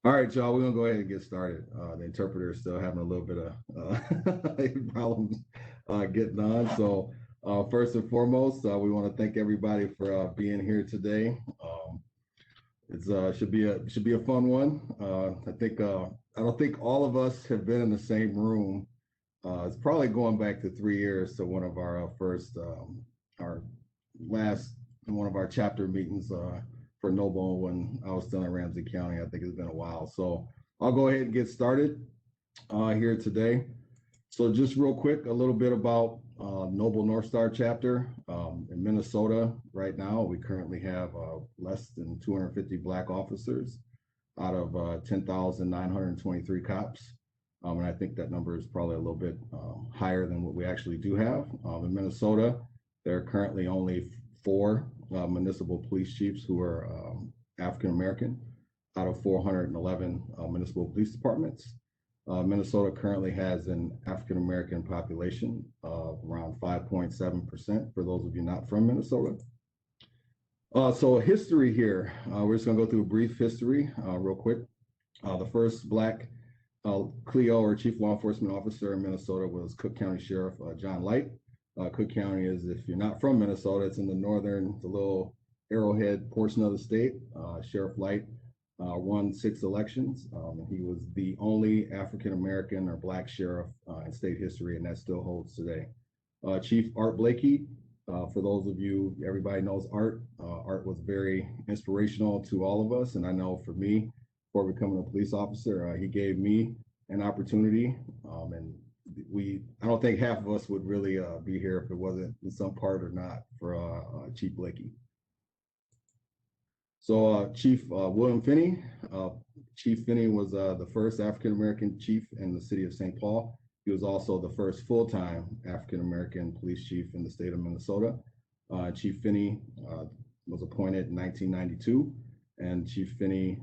All right, y'all, we're gonna go ahead and get started. The interpreter is still having a little bit of problems getting on. So first and foremost, we want to thank everybody for being here today. It's should be a fun one. I don't think all of us have been in the same room. It's probably going back to 3 years to one of our first, our last one of our chapter meetings for Noble when I was still in Ramsey County. I think it's been a while. So I'll go ahead and get started here today. So just real quick, a little bit about Noble North Star chapter in Minnesota. Right now, we currently have less than 250 Black officers out of 10,923 cops. And I think that number is probably a little bit higher than what we actually do have. In Minnesota, there are currently only 4 municipal police chiefs who are African American out of 411 municipal police departments. Minnesota currently has an African American population of around 5.7% for those of you not from Minnesota. So history here, we're just gonna go through a brief history real quick. The first Black CLEO or Chief Law Enforcement Officer in Minnesota was Cook County Sheriff John Light. Cook County is, if you're not from Minnesota, it's in the northern, the little arrowhead portion of the state. Sheriff Light won 6 elections. He was the only African American or Black sheriff in state history, and that still holds today. Chief Art Blakey, for those of you, everybody knows Art. Art was very inspirational to all of us, and I know for me, before becoming a police officer, he gave me an opportunity, and I don't think half of us would really be here if it wasn't in some part or not for Chief Blakey. So Chief William Finney. Chief Finney was the first African-American chief in the city of St. Paul. He was also the first full-time African-American police chief in the state of Minnesota. Chief Finney was appointed in 1992, and Chief Finney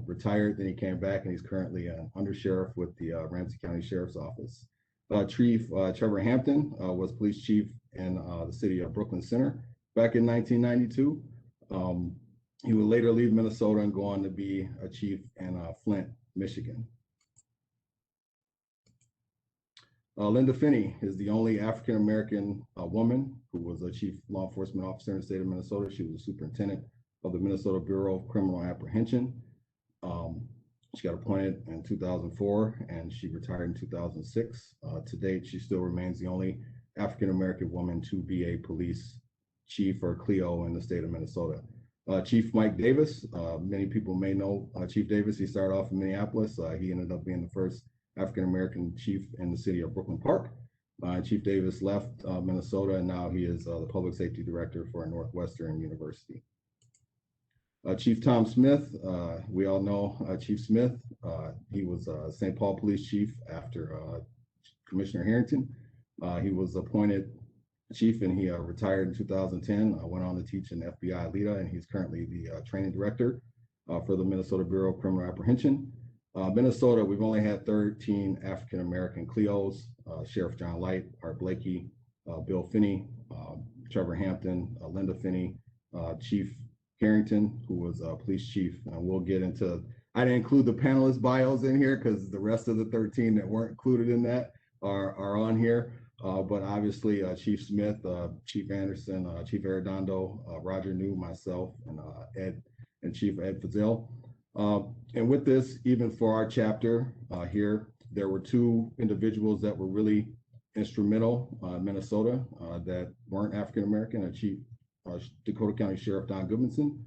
retired, then he came back, and he's currently an undersheriff with the Ramsey County Sheriff's Office. Chief Trevor Hampton was police chief in the city of Brooklyn Center back in 1992. He would later leave Minnesota and go on to be a chief in Flint, Michigan. Linda Finney is the only African-American woman who was a chief law enforcement officer in the state of Minnesota. She was a superintendent of the Minnesota Bureau of Criminal Apprehension. She got appointed in 2004 and she retired in 2006. To date, she still remains the only African-American woman to be a police chief or CLEO in the state of Minnesota. Chief Mike Davis, many people may know Chief Davis. He started off in Minneapolis. He ended up being the first African-American chief in the city of Brooklyn Park. Chief Davis left Minnesota, and now he is the public safety director for Northwestern University. Chief Tom Smith, we all know Chief Smith. He was St. Paul Police Chief after Commissioner Harrington. He was appointed chief and he retired in 2010, went on to teach in FBI LEDA, and he's currently the training director for the Minnesota Bureau of Criminal Apprehension. Minnesota, we've only had 13 African-American CLEOs, Sheriff John Light, Art Blakey, Bill Finney, Trevor Hampton, Linda Finney, Chief Harrington, who was police chief. And we'll get into, I didn't include the panelist bios in here because the rest of the 13 that weren't included in that are on here. But obviously Chief Smith, Chief Anderson, Chief Erdog, Roger New, myself, and Ed and Chief Ed Fazel. And with this, even for our chapter here, there were 2 individuals that were really instrumental in Minnesota that weren't African American. Chief Dakota County Sheriff Don Goodman.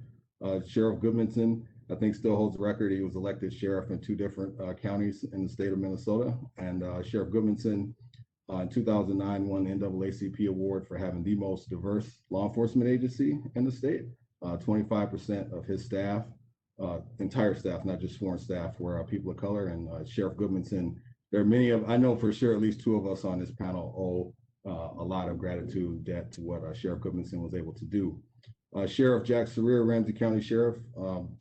Sheriff Goodman, I think, still holds the record. He was elected sheriff in 2 different counties in the state of Minnesota. And Sheriff Goodman in 2009 won the NAACP award for having the most diverse law enforcement agency in the state. 25% of his staff, entire staff, not just sworn staff, were people of color. And Sheriff Goodman, there are many of, I know for sure at least 2 of us on this panel owe a lot of gratitude debt to what Sheriff Goodman was able to do. Sheriff Jack Sarir, Ramsey County Sheriff.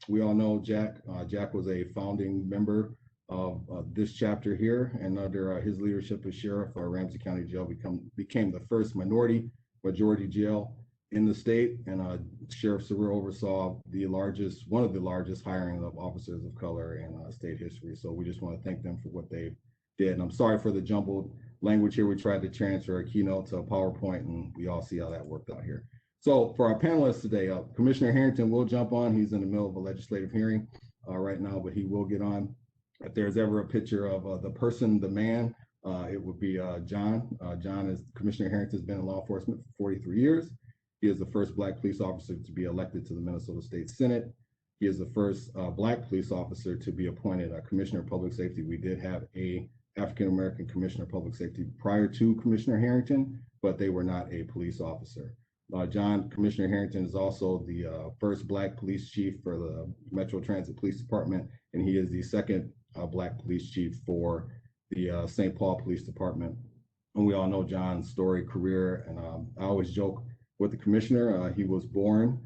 We all know Jack. Jack was a founding member of this chapter here, and under his leadership as sheriff, Ramsey County Jail became the first minority majority jail in the state, and Sheriff Surreal oversaw one of the largest hiring of officers of color in state history. So we just want to thank them for what they did. And I'm sorry for the jumbled language here. We tried to transfer a keynote to a PowerPoint, and we all see how that worked out here. So for our panelists today, Commissioner Harrington will jump on. He's in the middle of a legislative hearing right now, but he will get on. If there's ever a picture of the person, the man, it would be John. Commissioner Harrington has been in law enforcement for 43 years. He is the first Black police officer to be elected to the Minnesota State Senate. He is the first Black police officer to be appointed a Commissioner of Public Safety. We did have a African-American Commissioner of Public Safety prior to Commissioner Harrington, but they were not a police officer. Commissioner Harrington is also the first Black police chief for the Metro Transit Police Department, and he is the second Black police chief for the St. Paul Police Department. And we all know John's story, career, and I always joke with the commissioner. He was born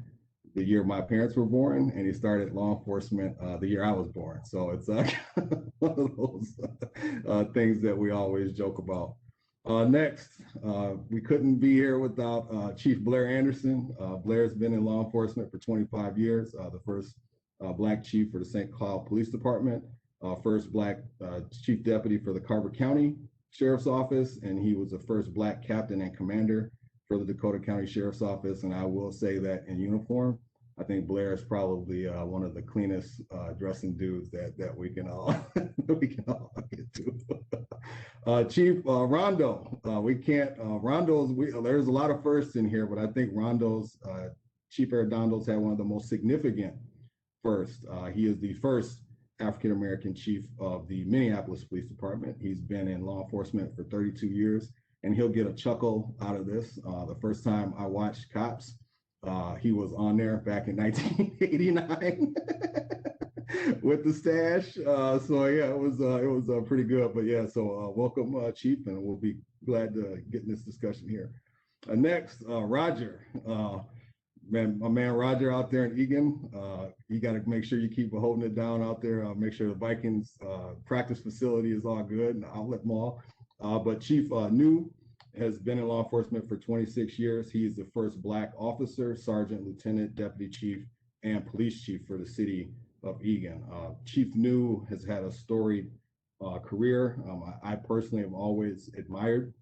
the year my parents were born, and he started law enforcement the year I was born. So it's one of those things that we always joke about. Next, we couldn't be here without Chief Blair Anderson. Blair's been in law enforcement for 25 years, the first Black chief for the St. Cloud Police Department, first Black chief deputy for the Carver County Sheriff's Office, and he was the first Black captain and commander for the Dakota County Sheriff's Office. And I will say that in uniform, I think Blair is probably one of the cleanest dressing dudes that we can all get to. Chief Rondo, there's a lot of firsts in here, but I think Chief Erdog's had one of the most significant firsts. He is the first African-American chief of the Minneapolis Police Department. He's been in law enforcement for 32 years, and he'll get a chuckle out of this. The first time I watched Cops, he was on there back in 1989 with the stash. So yeah, it was pretty good. But yeah, so welcome, Chief, and we'll be glad to get in this discussion here. Next, Roger. My man Roger out there in Egan, you got to make sure you keep holding it down out there. Make sure the Vikings practice facility is all good, and outlet mall. But Chief New has been in law enforcement for 26 years. He is the first Black officer, sergeant, lieutenant, deputy chief, and police chief for the city of Egan. Chief New has had a storied career. I personally have always admired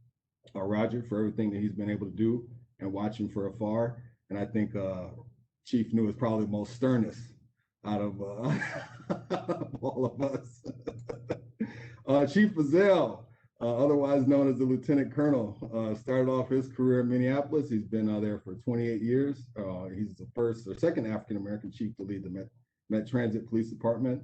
Roger for everything that he's been able to do and watch him from afar. And I think Chief New is probably the most sternest out of all of us. Chief Fazel, otherwise known as the Lieutenant Colonel, started off his career in Minneapolis. He's been there for 28 years. He's the first or second African-American chief to lead the Met Transit Police Department.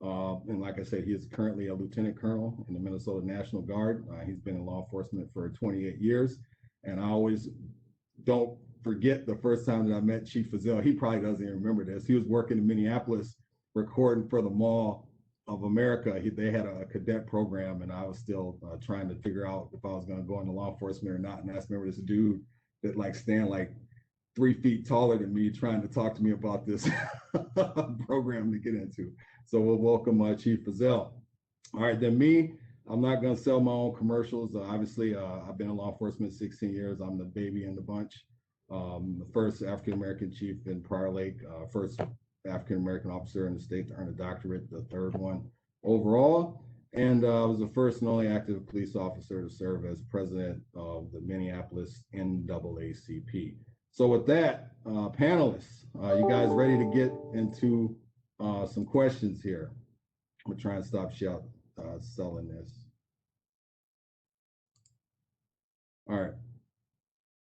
And like I said, he is currently a Lieutenant Colonel in the Minnesota National Guard. He's been in law enforcement for 28 years. And I always don't forget the first time that I met Chief Fazel. He probably doesn't even remember this. He was working in Minneapolis recording for the Mall of America. They had a cadet program, and I was still trying to figure out if I was going to go into law enforcement or not. And I just remember this dude that stand 3 feet taller than me trying to talk to me about this program to get into. So we'll welcome Chief Fazel. All right, then me, I'm not going to sell my own commercials. Obviously, I've been in law enforcement 16 years. I'm the baby in the bunch. The first African-American chief in Prior Lake, first African-American officer in the state to earn a doctorate, the third one overall. And I was the first and only active police officer to serve as president of the Minneapolis NAACP. So with that, panelists, you guys ready to get into some questions here? I'm gonna try and stop selling this. All right.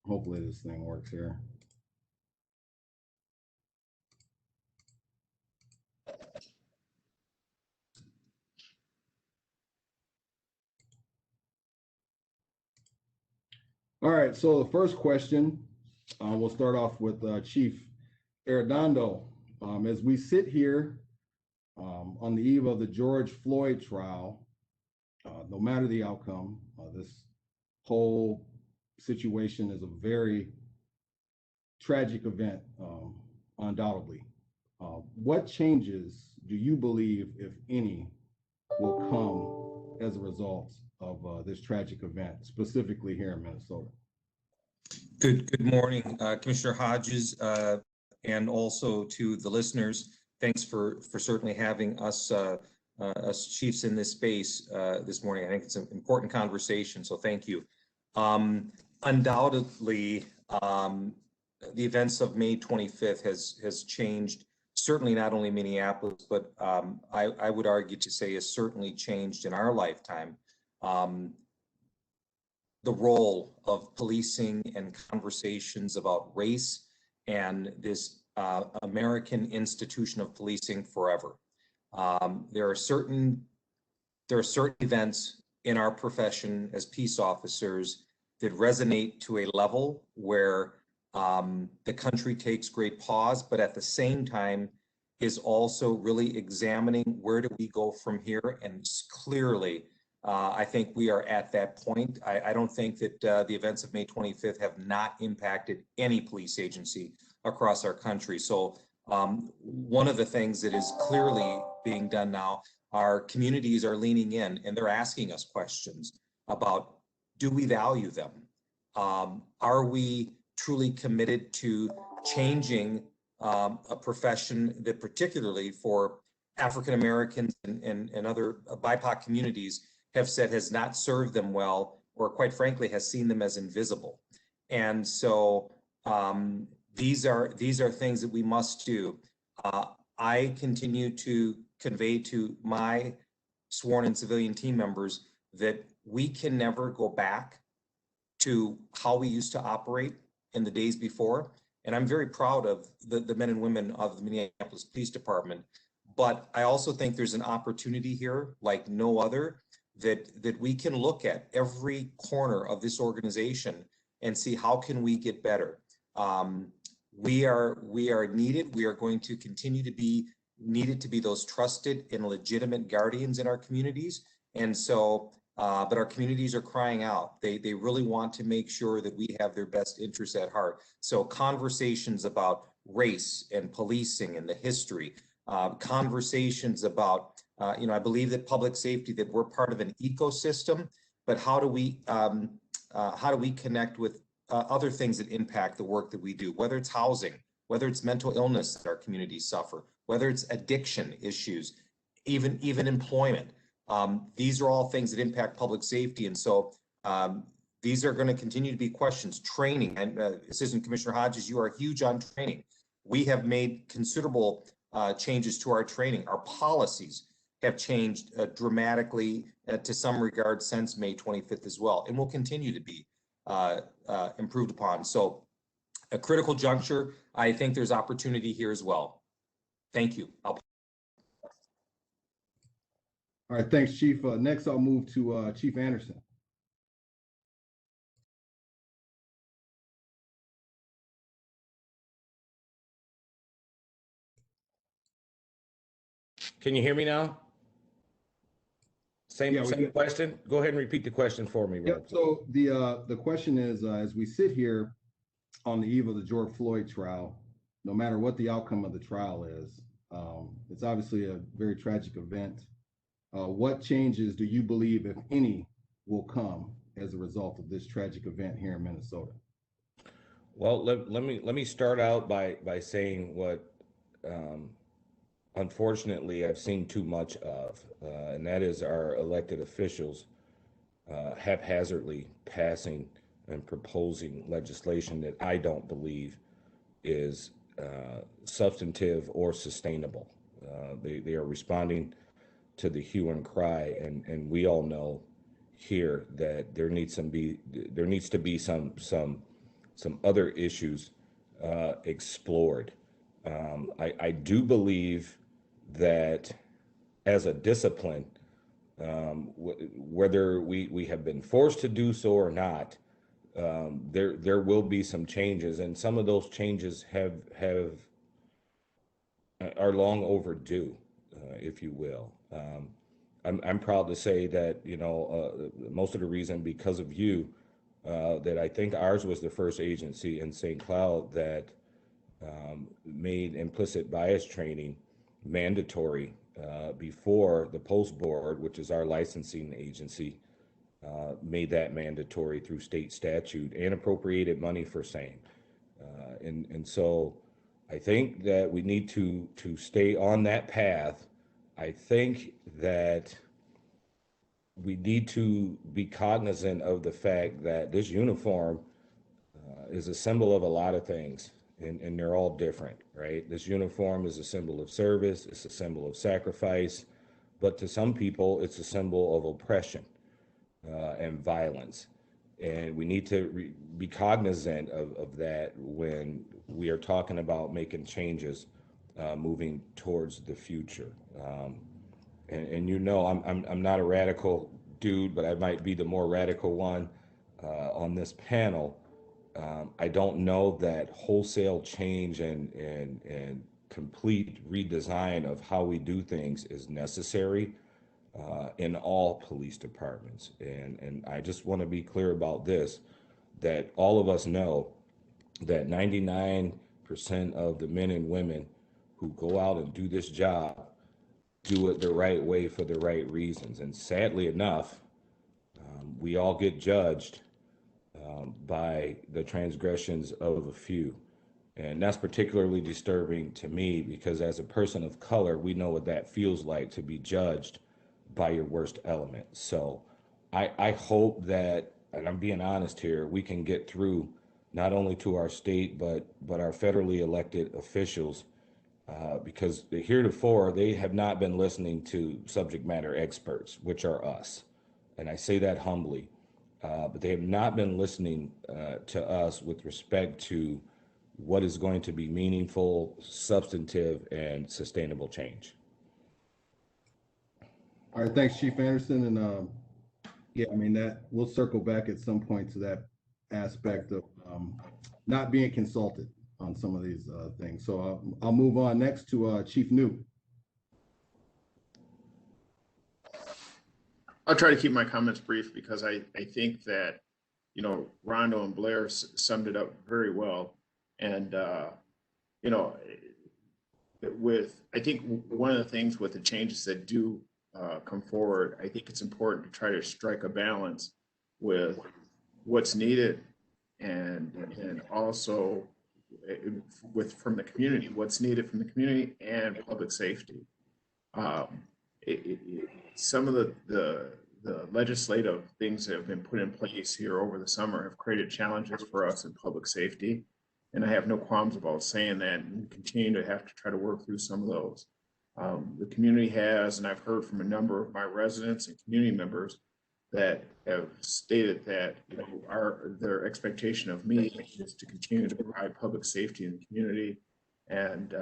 Hopefully this thing works here. All right, so the first question, we'll start off with Chief Erdog. As we sit here on the eve of the George Floyd trial, no matter the outcome, this whole situation is a very tragic event, undoubtedly. What changes do you believe, if any, will come as a result of this tragic event, specifically here in Minnesota? Good morning, Commissioner Hodges, and also to the listeners. Thanks for certainly having us us chiefs in this space this morning. I think it's an important conversation, so thank you. Undoubtedly, the events of May 25th has changed certainly not only Minneapolis, but I would argue to say has certainly changed in our lifetime. The role of policing and conversations about race and this American institution of policing forever. There are certain events in our profession as peace officers that resonate to a level where the country takes great pause, but at the same time is also really examining where do we go from here. And clearly, I think we are at that point. I don't think that the events of May 25th have not impacted any police agency across our country. So one of the things that is clearly being done now, our communities are leaning in and they're asking us questions about, do we value them? Are we truly committed to changing a profession that particularly for African Americans and other BIPOC communities have said has not served them well, or quite frankly, has seen them as invisible. And so these are things that we must do. I continue to convey to my sworn and civilian team members that we can never go back to how we used to operate in the days before. And I'm very proud of the men and women of the Minneapolis Police Department. But I also think there's an opportunity here like no other that we can look at every corner of this organization and see how can we get better. We are needed. We are going to continue to be needed to be those trusted and legitimate guardians in our communities. And so, but our communities are crying out. They really want to make sure that we have their best interests at heart. So conversations about race and policing and the history, conversations about, I believe that public safety, that we're part of an ecosystem, but how do we connect with other things that impact the work that we do, whether it's housing, whether it's mental illness that our communities suffer, whether it's addiction issues, even employment. These are all things that impact public safety. And so these are going to continue to be questions. Training, and Assistant Commissioner Hodges, you are huge on training. We have made considerable changes to our training. Our policies have changed dramatically to some regard since May 25th as well, and will continue to be improved upon. So a critical juncture, I think there's opportunity here as well. Thank you. All right, thanks, Chief. Next, I'll move to Chief Anderson. Can you hear me now? Same question. Go ahead and repeat the question for me, Rob. Yep. So the question is, as we sit here on the eve of the George Floyd trial, no matter what the outcome of the trial is, it's obviously a very tragic event. What changes do you believe, if any, will come as a result of this tragic event here in Minnesota? Well, let me start out by saying what unfortunately I've seen too much of, and that is our elected officials haphazardly passing and proposing legislation that I don't believe is substantive or sustainable. They are responding to the hue and cry, and we all know here that there needs to be some other issues explored. I do believe that as a discipline, whether we have been forced to do so or not, there will be some changes, and some of those changes are long overdue, if you will. I'm proud to say that most of the reason because of you that I think ours was the first agency in St. Cloud that made implicit bias training mandatory before the Post Board, which is our licensing agency, made that mandatory through state statute and appropriated money for same. And so I think that we need to stay on that path. I think that we need to be cognizant of the fact that this uniform is a symbol of a lot of things, and they're all different, right? This uniform is a symbol of service, it's a symbol of sacrifice, but to some people, it's a symbol of oppression and violence. And we need to be cognizant of that when we are talking about making changes moving towards the future. And you know, I'm not a radical dude, but I might be the more radical one on this panel. I don't know that wholesale change and complete redesign of how we do things is necessary in all police departments. And I just want to be clear about this, that all of us know that 99% of the men and women who go out and do this job do it the right way for the right reasons. And sadly enough, we all get judged by the transgressions of a few. And that's particularly disturbing to me because as a person of color, we know what that feels like to be judged by your worst element. So I hope that, and I'm being honest here, we can get through not only to our state, but our federally elected officials, because heretofore they have not been listening to subject matter experts, which are us. And I say that humbly, but they have not been listening to us with respect to what is going to be meaningful, substantive, and sustainable change. All right, thanks, Chief Anderson. And yeah, I mean, that we'll circle back at some point to that aspect of not being consulted on some of these things. So I'll move on next to Chief New. I'll try to keep my comments brief because I think that, you know, Rondo and Blair summed it up very well. And, you know, I think one of the things with the changes that do come forward, I think it's important to try to strike a balance with what's needed and also from the community, what's needed from the community and public safety. Some of the legislative things that have been put in place here over the summer have created challenges for us in public safety. And I have no qualms about saying that and continue to have to try to work through some of those. The community has, and I've heard from a number of my residents and community members that have stated that, you know, their expectation of me is to continue to provide public safety in the community. And,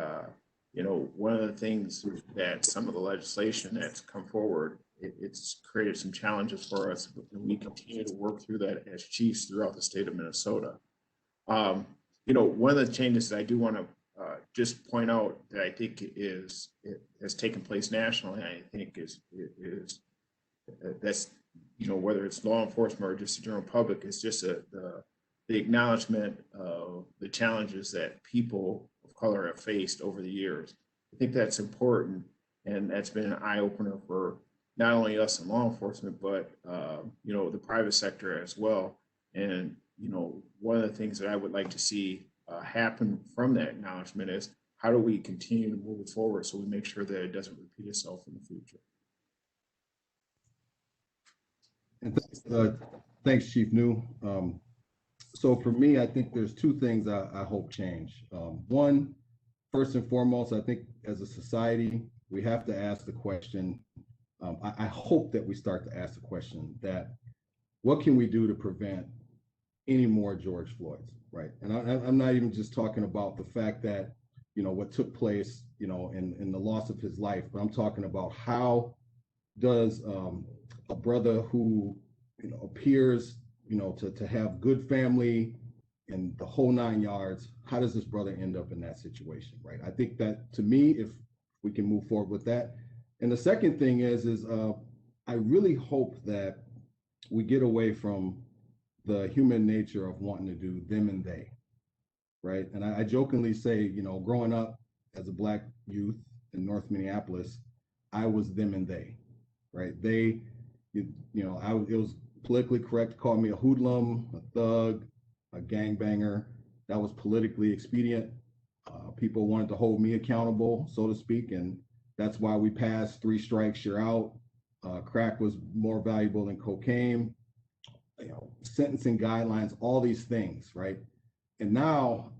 you know, one of the things that some of the legislation that's come forward, it's created some challenges for us, and we continue to work through that as chiefs throughout the state of Minnesota. You know, one of the changes that I do want to just point out that I think has taken place nationally, I think is that's, you know, whether it's law enforcement or just the general public, is just the acknowledgement of the challenges that people of color have faced over the years. I think that's important, and that's been an eye-opener for not only us in law enforcement, but you know, the private sector as well. And you know, one of the things that I would like to see happen from that acknowledgement is how do we continue to move it forward so we make sure that it doesn't repeat itself in the future. And thanks, Chief New. So for me, I think there's two things I hope change. One, first and foremost, I think as a society, we have to ask the question, I hope that we start to ask the question that what can we do to prevent any more George Floyds, right? And I'm not even just talking about the fact that, you know, what took place, you know, in the loss of his life, but I'm talking about how does a brother who, you know, appears, you know, to have good family and the whole 9 yards, how does this brother end up in that situation, right? I think that, to me, if we can move forward with that. And the second thing is I really hope that we get away from the human nature of wanting to do them and they, right? And I jokingly say, you know, growing up as a Black youth in North Minneapolis, I was them and they, right? They, you know, it was politically correct to call me a hoodlum, a thug, a gangbanger. That was politically expedient. People wanted to hold me accountable, so to speak, and that's why we passed 3 strikes, you're out. Crack was more valuable than cocaine. Sentencing guidelines, all these things, right? And now,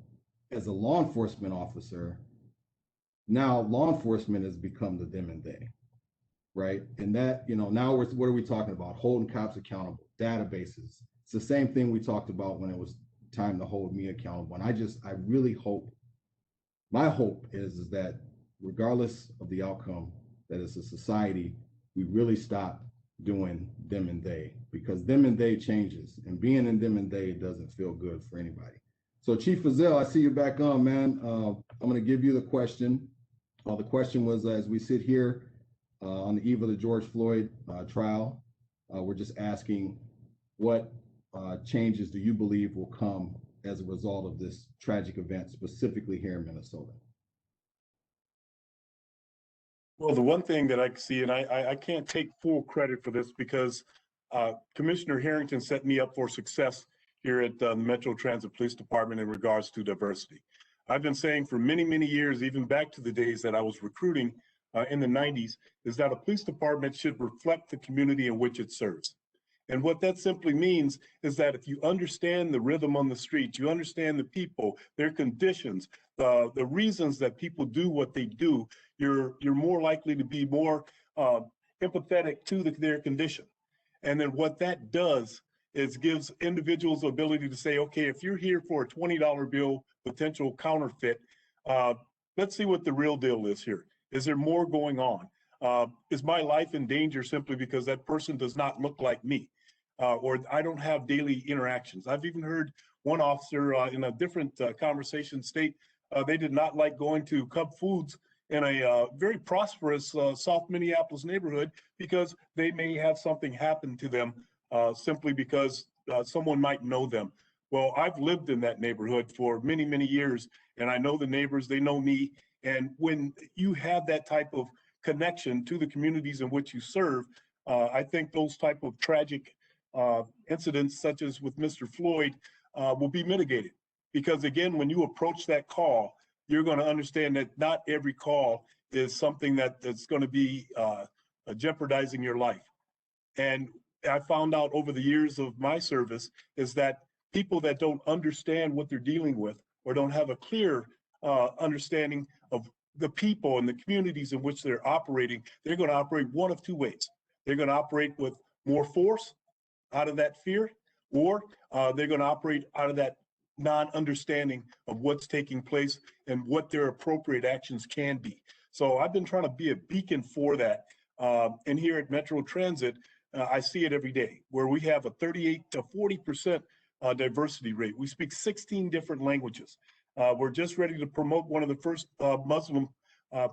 as a law enforcement officer, now law enforcement has become the them and they, right? And that, now what are we talking about? Holding cops accountable, databases. It's the same thing we talked about when it was time to hold me accountable. And I really hope, my hope is that regardless of the outcome, that as a society, we really stop doing them and they, because them and they changes, and being in them and they doesn't feel good for anybody. So Chief Fazel, I see you back on, man. I'm going to give you the question. The question was, as we sit here on the eve of the George Floyd trial, we're just asking what changes do you believe will come as a result of this tragic event, specifically here in Minnesota? Well, the one thing that I see, and I can't take full credit for this because Commissioner Harrington set me up for success here at the Metro Transit Police Department in regards to diversity. I've been saying for many, many years, even back to the days that I was recruiting in the 90s, is that a police department should reflect the community in which it serves. And what that simply means is that if you understand the rhythm on the street, you understand the people, their conditions, the reasons that people do what they do, you're more likely to be more empathetic to their condition. And then what that does is gives individuals the ability to say, okay, if you're here for a $20 bill, potential counterfeit, let's see what the real deal is here. Is there more going on? Is my life in danger simply because that person does not look like me? Or I don't have daily interactions. I've even heard one officer in a different conversation state they did not like going to Cub Foods in a very prosperous South Minneapolis neighborhood because they may have something happen to them simply because someone might know them. Well, I've lived in that neighborhood for many, many years, and I know the neighbors, they know me. And when you have that type of connection to the communities in which you serve, I think those type of tragic incidents such as with Mr. Floyd will be mitigated. Because again, when you approach that call, you're going to understand that not every call is something that's going to be jeopardizing your life. And I found out over the years of my service is that people that don't understand what they're dealing with or don't have a clear understanding of the people and the communities in which they're operating, they're going to operate one of 2 ways. They're going to operate with more force out of that fear, or they're going to operate out of that non-understanding of what's taking place and what their appropriate actions can be. So I've been trying to be a beacon for that. And here at Metro Transit, I see it every day, where we have a 38 to 40% diversity rate. We speak 16 different languages. We're just ready to promote one of the first Muslim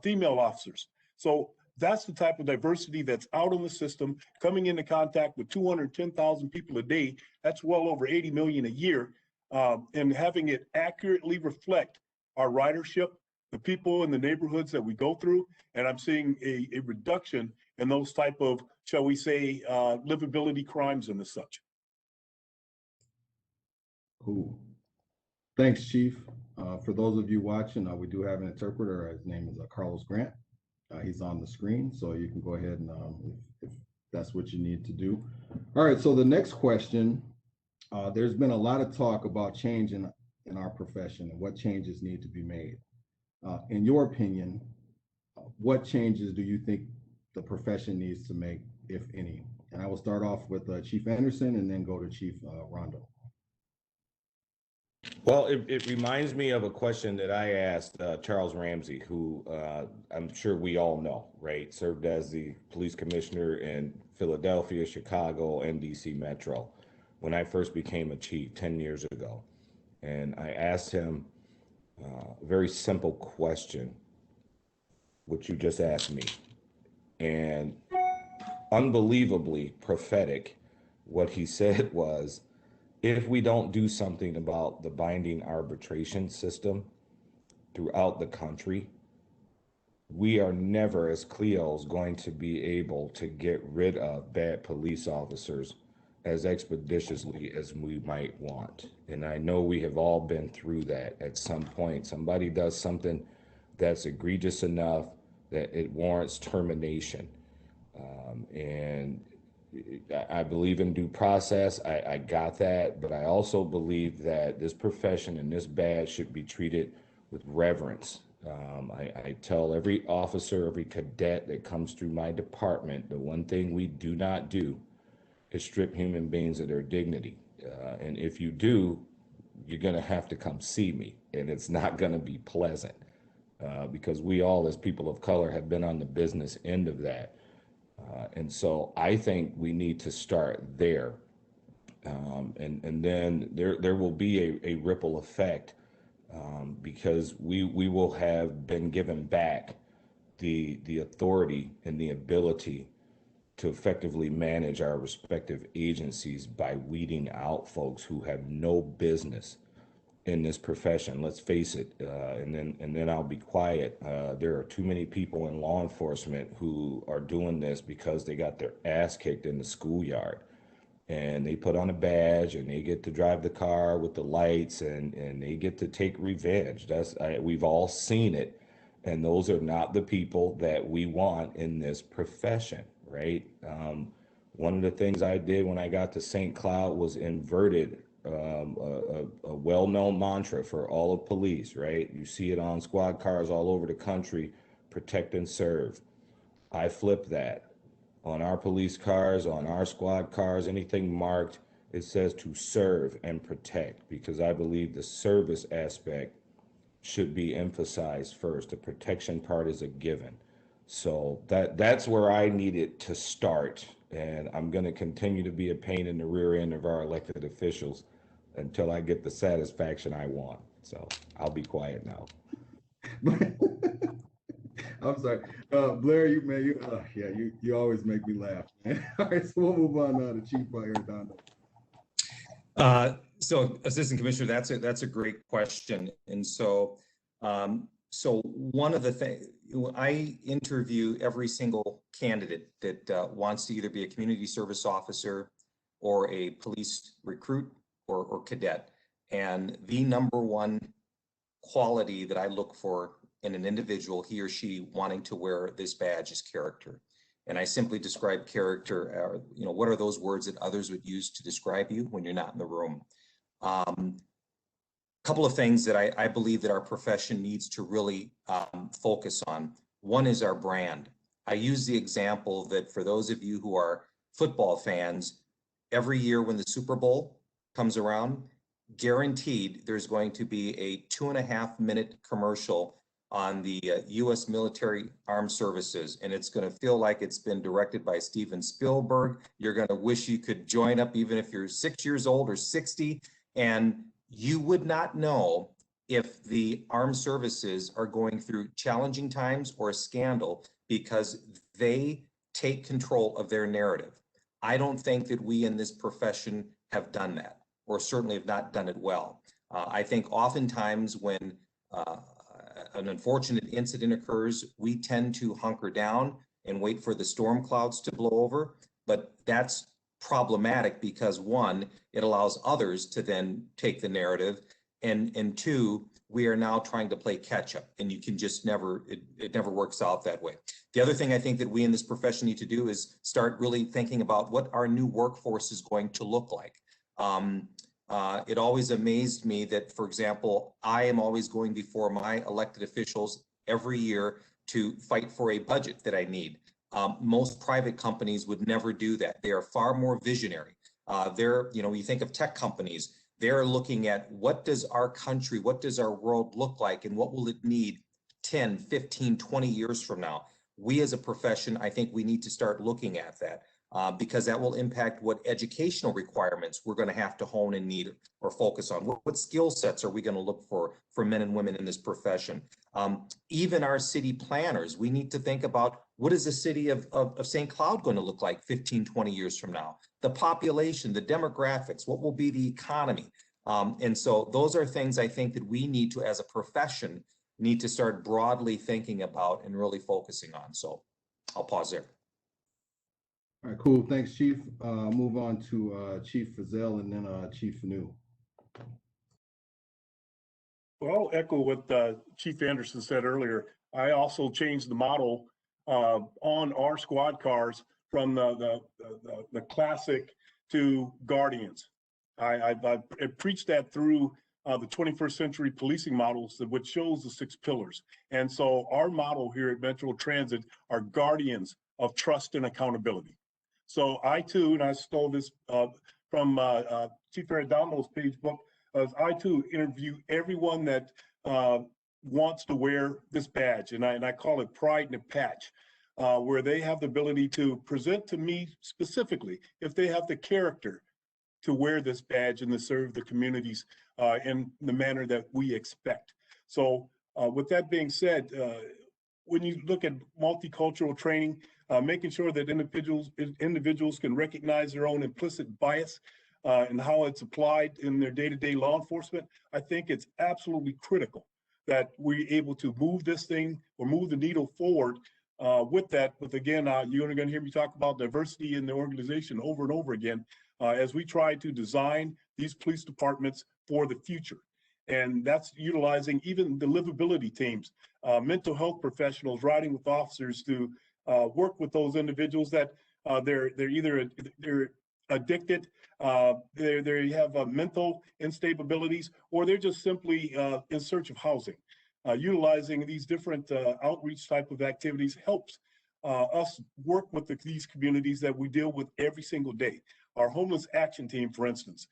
female officers. So that's the type of diversity that's out in the system, coming into contact with 210,000 people a day. That's well over 80 million a year. And having it accurately reflect our ridership, the people in the neighborhoods that we go through. And I'm seeing a reduction in those type of, shall we say, livability crimes and the such. Cool. Thanks, Chief. For those of you watching, we do have an interpreter. His name is Carlos Grant. He's on the screen, so you can go ahead and if that's what you need to do. All right, so the next question, there's been a lot of talk about change in our profession and what changes need to be made. In your opinion, what changes do you think the profession needs to make, if any? And I will start off with Chief Anderson and then go to Chief Rondo. Well, it reminds me of a question that I asked Charles Ramsey, who I'm sure we all know, right? Served as the police commissioner in Philadelphia, Chicago, and DC Metro when I first became a chief 10 years ago. And I asked him a very simple question, which you just asked me. And unbelievably prophetic, what he said was, if we don't do something about the binding arbitration system throughout the country, we are never, as CLEOs, going to be able to get rid of bad police officers as expeditiously as we might want. And I know we have all been through that at some point. Somebody does something that's egregious enough that it warrants termination. And I believe in due process. I got that, but I also believe that this profession and this badge should be treated with reverence. I tell every officer, every cadet that comes through my department, the one thing we do not do is strip human beings of their dignity. And if you do, you're going to have to come see me, and it's not going to be pleasant because we all, as people of color, have been on the business end of that. And so I think we need to start there. And then there will be a ripple effect because we will have been given back the authority and the ability to effectively manage our respective agencies by weeding out folks who have no business in this profession. Let's face it, and then I'll be quiet. There are too many people in law enforcement who are doing this because they got their ass kicked in the schoolyard, and they put on a badge and they get to drive the car with the lights and they get to take revenge. We've all seen it, and those are not the people that we want in this profession, right? One of the things I did when I got to St. Cloud was inverted a well-known mantra for all of police, right? You see it on squad cars all over the country: protect and serve. I flipped that. On our police cars, on our squad cars, anything marked, it says to serve and protect, because I believe the service aspect should be emphasized first. The protection part is a given. So that's where I needed to start. And I'm going to continue to be a pain in the rear end of our elected officials until I get the satisfaction I want. So I'll be quiet now. I'm sorry, Blair. You always make me laugh, man. All right, so we'll move on now to Chief Erdog. So, Assistant Commissioner, that's a great question. And so, one of the things, I interview every single candidate that wants to either be a community service officer or a police recruit or cadet. And the number one quality that I look for in an individual, he or she wanting to wear this badge, is character. And I simply describe character, what are those words that others would use to describe you when you're not in the room? Couple of things that I believe that our profession needs to really focus on. One is our brand. I use the example that for those of you who are football fans, every year when the Super Bowl comes around, guaranteed there's going to be a 2.5-minute commercial on the U.S. military armed services, and it's going to feel like it's been directed by Steven Spielberg. You're going to wish you could join up even if you're 6 years old or 60, and you would not know if the armed services are going through challenging times or a scandal because they take control of their narrative. I don't think that we in this profession have done that, or certainly have not done it well. I think oftentimes when an unfortunate incident occurs, we tend to hunker down and wait for the storm clouds to blow over. But that's problematic because, one, it allows others to then take the narrative, and two, we are now trying to play catch up, and you can just never, it never works out that way. The other thing I think that we in this profession need to do is start really thinking about what our new workforce is going to look like. It always amazed me that, for example, I am always going before my elected officials every year to fight for a budget that I need. Most private companies would never do that. They are far more visionary. You think of tech companies, they're looking at what does our country, what does our world look like, and what will it need 10, 15, 20 years from now? We as a profession, I think we need to start looking at that. Because that will impact what educational requirements we're going to have to hone and need or focus on. What skill sets are we going to look for men and women in this profession? Even our city planners, we need to think about what is the city of St. Cloud going to look like 15, 20 years from now? The population, the demographics, what will be the economy? And so those are things I think that we need to, as a profession, need to start broadly thinking about and really focusing on. So I'll pause there. All right, cool. Thanks, Chief. Move on to Chief Fazel and then Chief New. Well, I'll echo what Chief Anderson said earlier. I also changed the model on our squad cars from the classic to Guardians. I preached that through the 21st century policing models, which shows the 6 pillars. And so our model here at Metro Transit are guardians of trust and accountability. So I too, and I stole this from Chief Erdog's page book, I too interview everyone that wants to wear this badge, and I call it Pride in a Patch, where they have the ability to present to me specifically if they have the character to wear this badge and to serve the communities in the manner that we expect. So with that being said, when you look at multicultural training, making sure that individuals can recognize their own implicit bias and how it's applied in their day-to-day law enforcement, I think it's absolutely critical that we're able to move this thing or move the needle forward with that. But again, you're going to hear me talk about diversity in the organization over and over again as we try to design these police departments for the future. And that's utilizing even the livability teams, mental health professionals riding with officers to work with those individuals that they're addicted, they have mental instabilities, or they're just simply in search of housing. Utilizing these different outreach type of activities helps us work with these communities that we deal with every single day. Our homeless action team, for instance,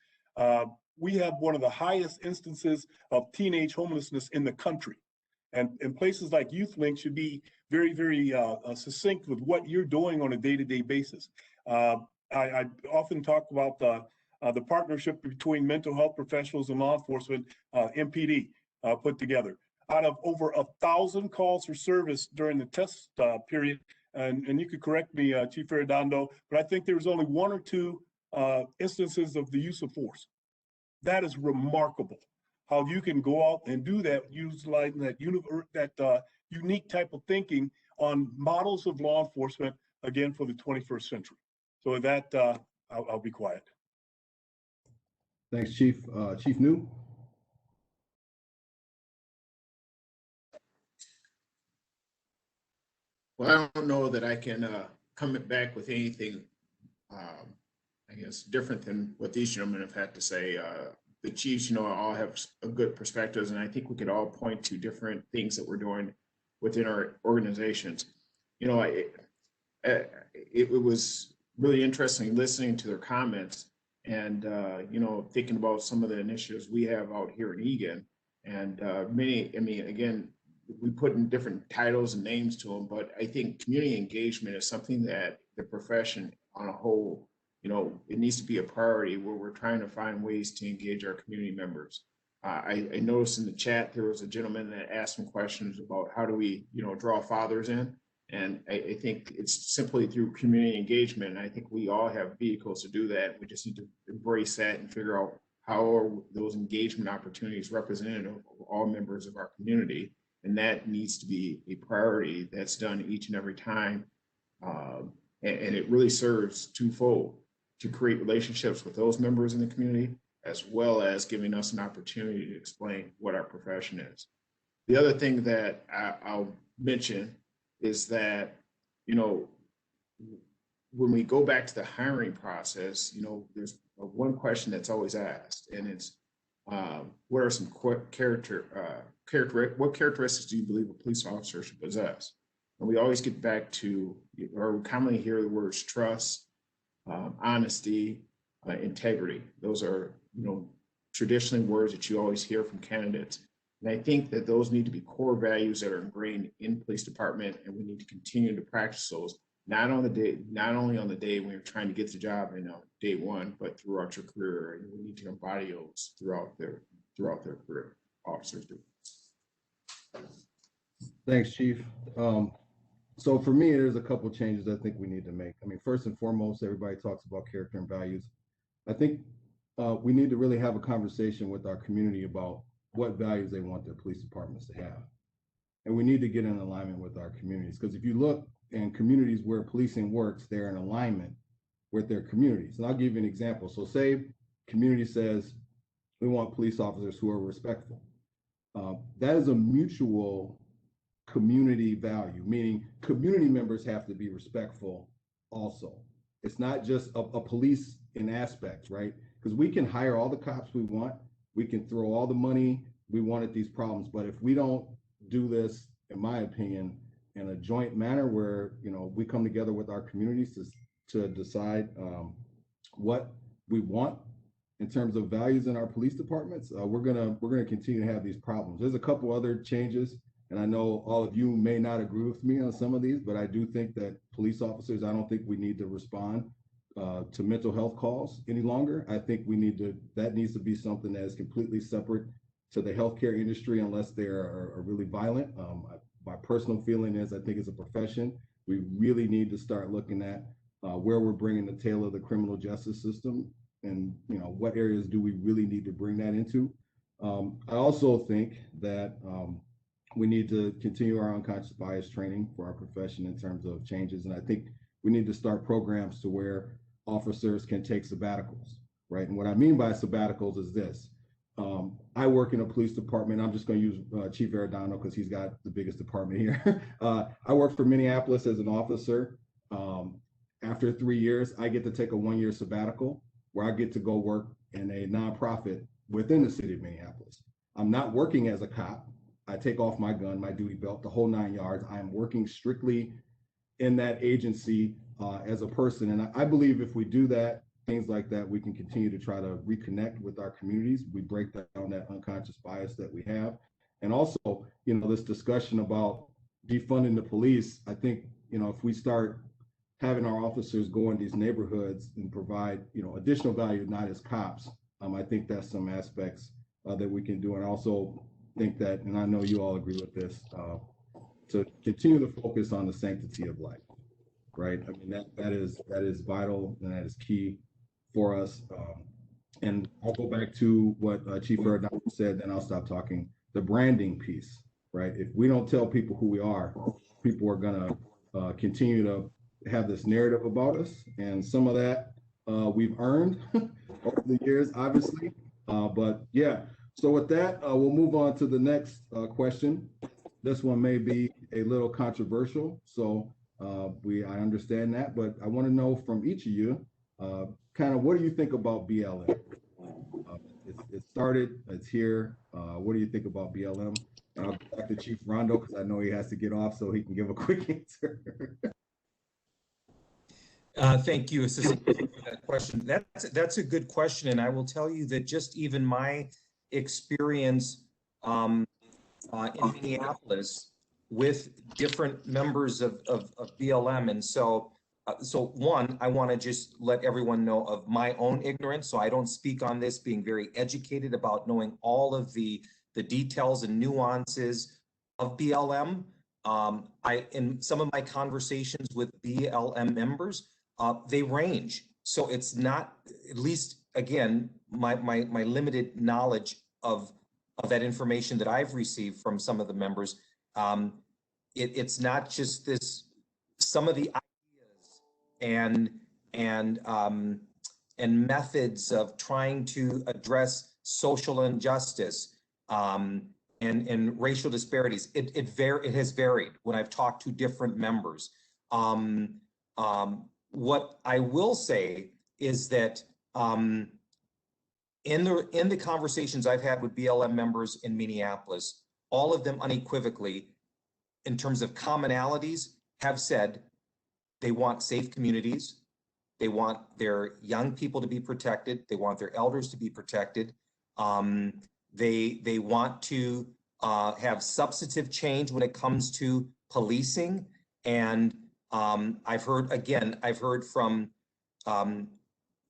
we have one of the highest instances of teenage homelessness in the country. And places like YouthLink should be very, very succinct with what you're doing on a day-to-day basis. I often talk about the partnership between mental health professionals and law enforcement, MPD, put together. Out of over 1,000 calls for service during the test period, and you could correct me, Chief Arredondo, but I think there was only 1 or 2 instances of the use of force. That is remarkable, how you can go out and do that, utilizing that unique type of thinking on models of law enforcement, again, for the 21st century. So with that, I'll be quiet. Thanks, Chief. Chief New. Well, I don't know that I can come back with anything, I guess, different than what these gentlemen have had to say. The chiefs, all have good perspectives, and I think we could all point to different things that we're doing within our organizations. It was really interesting listening to their comments and, thinking about some of the initiatives we have out here in Egan. And again, we put in different titles and names to them, but I think community engagement is something that the profession on a whole, it needs to be a priority where we're trying to find ways to engage our community members. I noticed in the chat, there was a gentleman that asked some questions about how do we, draw fathers in. And I think it's simply through community engagement. And I think we all have vehicles to do that. We just need to embrace that and figure out how are those engagement opportunities representative of all members of our community. And that needs to be a priority that's done each and every time. And it really serves twofold: to create relationships with those members in the community, as well as giving us an opportunity to explain what our profession is. The other thing that I'll mention is that, when we go back to the hiring process, there's one question that's always asked, and it's, what are some what characteristics do you believe a police officer should possess? And we always get back to, or we commonly hear the words trust, honesty, integrity. Those are, traditionally words that you always hear from candidates. And I think that those need to be core values that are ingrained in the police department, and we need to continue to practice those, not only on the day when you're trying to get the job in day one, but throughout your career. And we need to embody those throughout their career. Officers do. Thanks, Chief. So for me, there's a couple changes I think we need to make. I mean, first and foremost, everybody talks about character and values. I think we need to really have a conversation with our community about what values they want their police departments to have. And we need to get in alignment with our communities, because if you look and communities where policing works, they're in alignment with their communities. And I'll give you an example. So say community says, we want police officers who are respectful. That is a mutual community value, meaning community members have to be respectful also. It's not just a police in aspects, right? Because we can hire all the cops we want, we can throw all the money we want at these problems, but if we don't do this, in my opinion, in a joint manner where, you know, we come together with our communities to decide what we want in terms of values in our police departments, we're gonna continue to have these problems. There's a couple other changes, and I know all of you may not agree with me on some of these, but I do think that police officers, I don't think we need to respond to mental health calls any longer. I think that needs to be something that is completely separate to the healthcare industry unless they are really violent. My personal feeling is I think as a profession, we really need to start looking at where we're bringing the tail of the criminal justice system, and you know, what areas do we really need to bring that into. I also think that we need to continue our unconscious bias training for our profession in terms of changes, and I think we need to start programs to where officers can take sabbaticals, right? And what I mean by sabbaticals is this. I work in a police department. I'm just going to use Chief Erdog because he's got the biggest department here. I work for Minneapolis as an officer. After 3 years, I get to take a 1-year sabbatical where I get to go work in a nonprofit within the city of Minneapolis. I'm not working as a cop. I take off my gun, my duty belt, the whole 9 yards. I am working strictly in that agency as a person. And I believe if we do that, things like that, we can continue to try to reconnect with our communities. We break down that unconscious bias that we have. And also, you know, this discussion about defunding the police, I think, you know, if we start having our officers go in these neighborhoods and provide, you know, additional value, not as cops, I think that's some aspects that we can do. And I also think that, and I know you all agree with this, to continue to focus on the sanctity of life, right? I mean, that is vital and that is key for us. And I'll go back to what Chief Erdog said, then I'll stop talking. The branding piece, right? If we don't tell people who we are, people are gonna continue to have this narrative about us, and some of that we've earned over the years, obviously. But yeah, so with that, we'll move on to the next question. This one may be a little controversial, so I understand that, but I want to know from each of you, kind of what do you think about BLM? It started, it's here. What do you think about BLM? And I'll go back to Chief Rondo because I know he has to get off so he can give a quick answer. Thank you, Assistant, for that question. That's a good question, and I will tell you that just even my experience in Minneapolis with different members of BLM, and so one, I want to just let everyone know of my own ignorance, so I don't speak on this being very educated about knowing all of the details and nuances of BLM. In some of my conversations with BLM members, they range. So it's not, at least again, my limited knowledge of that information that I've received from some of the members. It's not just this, some of the ideas and methods of trying to address social injustice and racial disparities. It has varied when I've talked to different members. What I will say is that in the conversations I've had with BLM members in Minneapolis, all of them unequivocally, in terms of commonalities, have said they want safe communities, they want their young people to be protected, they want their elders to be protected, they want to have substantive change when it comes to policing. And I've heard from,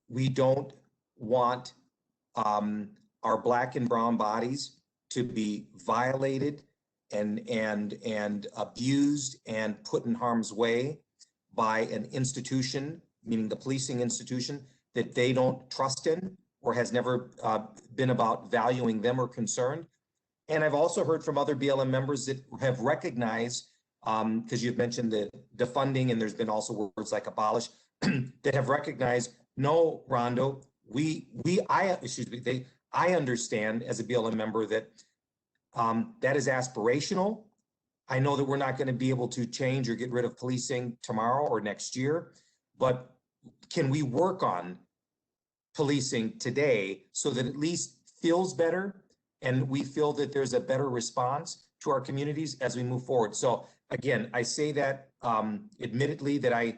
we don't want our Black and brown bodies to be violated and abused and put in harm's way by an institution, meaning the policing institution, that they don't trust in or has never been about valuing them or concerned. And I've also heard from other BLM members that have recognized because you've mentioned the defunding, and there's been also words like abolish that have recognized, no, Rondo, I understand as a BLM member that that is aspirational. I know that we're not going to be able to change or get rid of policing tomorrow or next year, but can we work on policing today so that at least feels better and we feel that there's a better response to our communities as we move forward? So again, I say that admittedly that I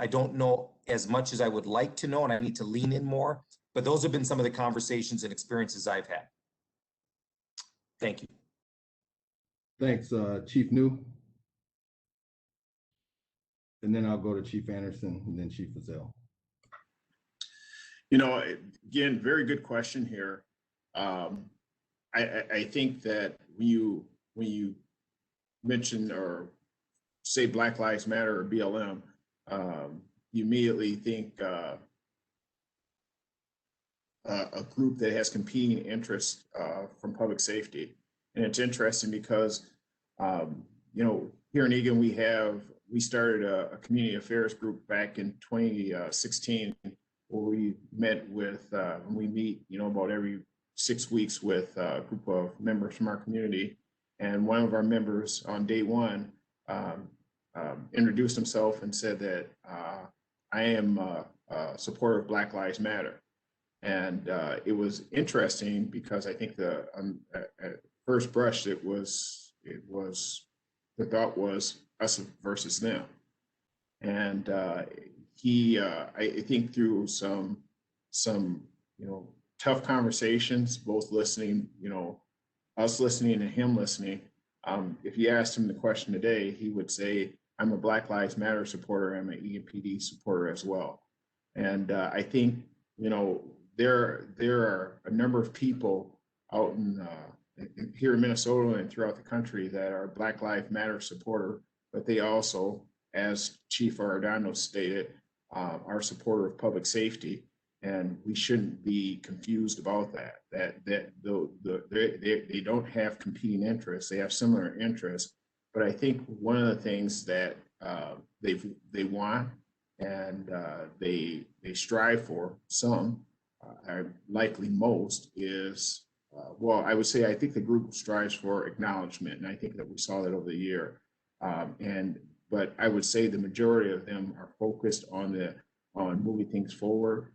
don't know as much as I would like to know, and I need to lean in more, but those have been some of the conversations and experiences I've had. Thank you. Thanks, Chief New. And then I'll go to Chief Anderson and then Chief Fazel. You know, again, very good question here. I think that when you mention or say Black Lives Matter or BLM, you immediately think a group that has competing interests from public safety. And it's interesting because, you know, here in Eagan, we started a community affairs group back in 2016, where we met with, we meet, you know, about every 6 weeks with a group of members from our community. And one of our members on day one introduced himself and said that I am a supporter of Black Lives Matter. And it was interesting because I think at first brush, the thought was us versus them. And I think through some, you know, tough conversations, both listening, you know, us listening and him listening. If you asked him the question today, he would say, I'm a Black Lives Matter supporter. I'm an EMPD supporter as well. And I think, you know, there are a number of people out here in Minnesota and throughout the country that are Black Lives Matter supporter, but they also, as Chief Erdog stated, are supporter of public safety. And we shouldn't be confused about that. They don't have competing interests. They have similar interests. But I think one of the things that they want and they strive for, some, likely most, is well, I would say I think the group strives for acknowledgement, and I think that we saw that over the year. But I would say the majority of them are focused on moving things forward.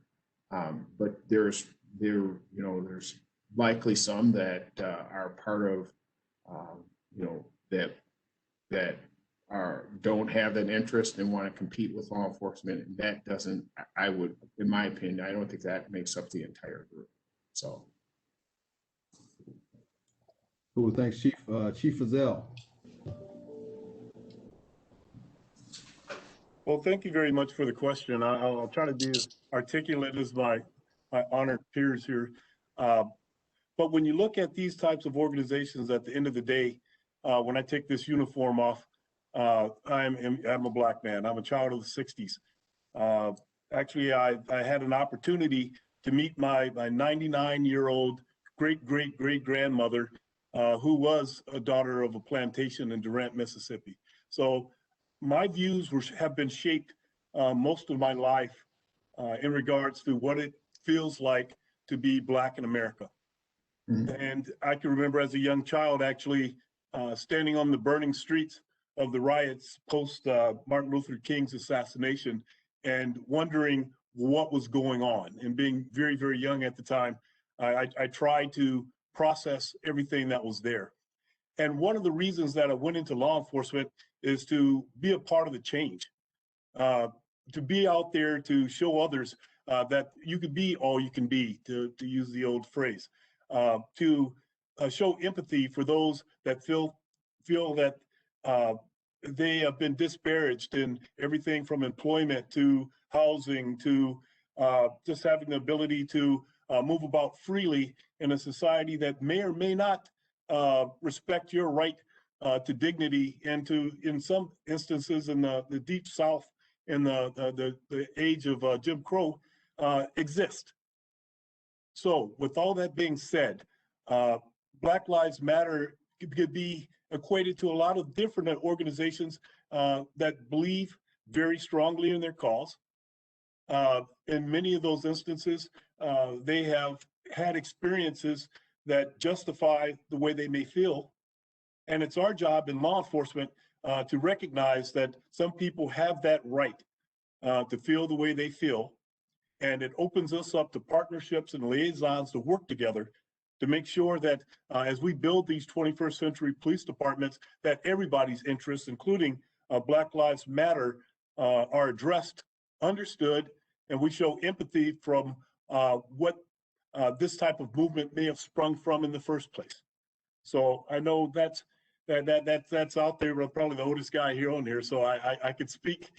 But there's likely some that are part of, you know, that don't have that interest and want to compete with law enforcement. And that doesn't, in my opinion, I don't think that makes up the entire group. So. Cool, thanks, Chief. Chief Fazel. Well, thank you very much for the question. I'll try to be as articulate as my honored peers here. But when you look at these types of organizations, at the end of the day, when I take this uniform off, I'm a Black man. I'm a child of the 60s. Actually, I had an opportunity to meet my 99-year-old great-great-great-grandmother, who was a daughter of a plantation in Durant, Mississippi. So my views have been shaped most of my life in regards to what it feels like to be Black in America. Mm-hmm. And I can remember as a young child actually standing on the burning streets of the riots post Martin Luther King's assassination and wondering what was going on. And being very, very young at the time, I tried to process everything that was there. And one of the reasons that I went into law enforcement is to be a part of the change, to be out there to show others that you can be all you can be, to use the old phrase, to show empathy for those that feel that they have been disparaged in everything from employment to housing to just having the ability to move about freely in a society that may or may not respect your right to dignity, and to, in some instances in the deep South, in the age of Jim Crow, exist. So with all that being said, Black Lives Matter could be equated to a lot of different organizations that believe very strongly in their cause. In many of those instances, they have had experiences that justify the way they may feel. And it's our job in law enforcement to recognize that some people have that right to feel the way they feel. And it opens us up to partnerships and liaisons to work together to make sure that as we build these 21st century police departments, that everybody's interests, including Black Lives Matter, are addressed, understood, and we show empathy from what this type of movement may have sprung from in the first place. So I know that's out there, but I'm probably the oldest guy here on here, so I could speak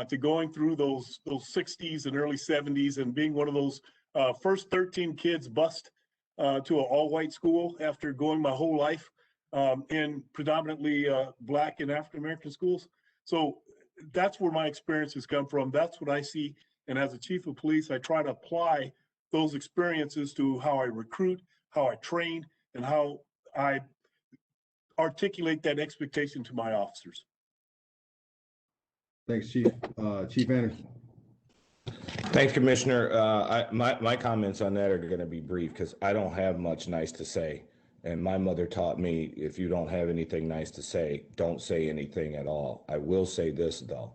to going through those 60s and early 70s and being one of those first 13 kids bused to an all-white school after going my whole life in predominantly Black and African-American schools. So that's where my experiences come from. That's what I see. And as a chief of police, I try to apply those experiences to how I recruit, how I train, and how I articulate that expectation to my officers. Thanks, Chief. Chief Anderson. Thanks, Commissioner. My comments on that are going to be brief because I don't have much nice to say. And my mother taught me, if you don't have anything nice to say, don't say anything at all. I will say this, though.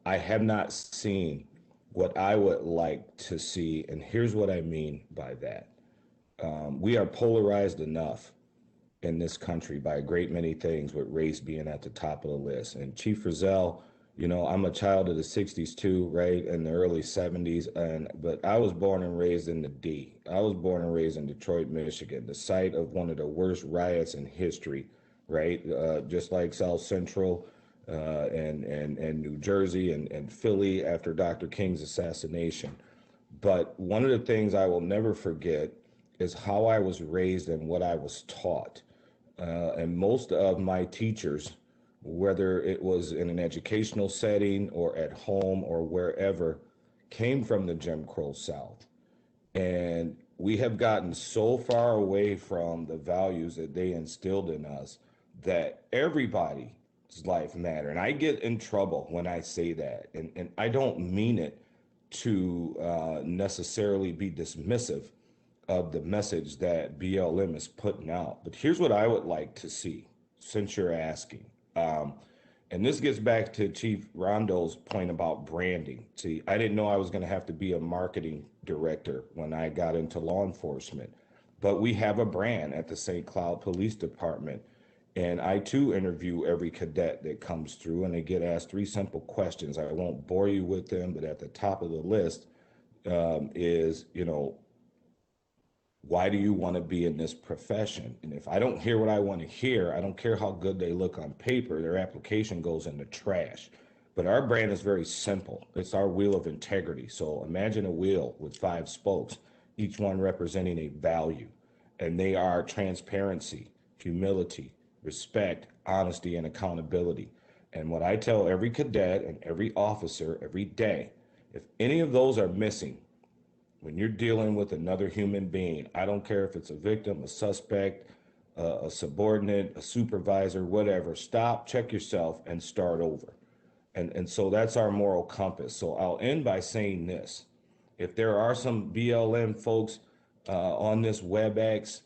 I have not seen what I would like to see, and here's what I mean by that. We are polarized enough in this country by a great many things, with race being at the top of the list. And Chief Fazel, you know, I'm a child of the 60s too, right, in the early 70s, but I was born and raised in the D. I was born and raised in Detroit, Michigan, the site of one of the worst riots in history, right? Just like South Central and New Jersey and Philly after Dr. King's assassination. But one of the things I will never forget is how I was raised and what I was taught. And most of my teachers, whether it was in an educational setting or at home or wherever, came from the Jim Crow South. And we have gotten so far away from the values that they instilled in us that everybody's life matter. And I get in trouble when I say that. And I don't mean it to necessarily be dismissive of the message that BLM is putting out. But here's what I would like to see, since you're asking. And this gets back to Chief Rondo's point about branding. See, I didn't know I was going to have to be a marketing director when I got into law enforcement, but we have a brand at the St. Cloud Police Department. And I too interview every cadet that comes through, and they get asked 3 simple questions. I won't bore you with them, but at the top of the list is, you know, why do you want to be in this profession? And if I don't hear what I want to hear, I don't care how good they look on paper, their application goes in the trash. But our brand is very simple. It's our wheel of integrity. So imagine a wheel with 5 spokes, each one representing a value. And they are transparency, humility, respect, honesty, and accountability. And what I tell every cadet and every officer every day, if any of those are missing, when you're dealing with another human being, I don't care if it's a victim, a suspect, a subordinate, a supervisor, whatever, stop, check yourself, and start over. And so that's our moral compass. So I'll end by saying this. If there are some BLM folks on this WebEx,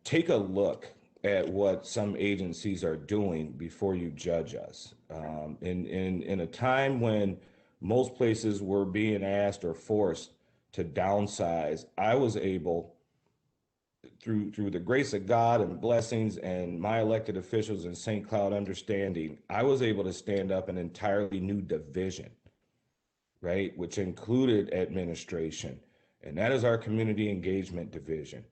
take a look at what some agencies are doing before you judge us. In a time when most places were being asked or forced to downsize, I was able, through the grace of God and blessings and my elected officials in St. Cloud understanding, I was able to stand up an entirely new division, right, which included administration, and that is our community engagement division.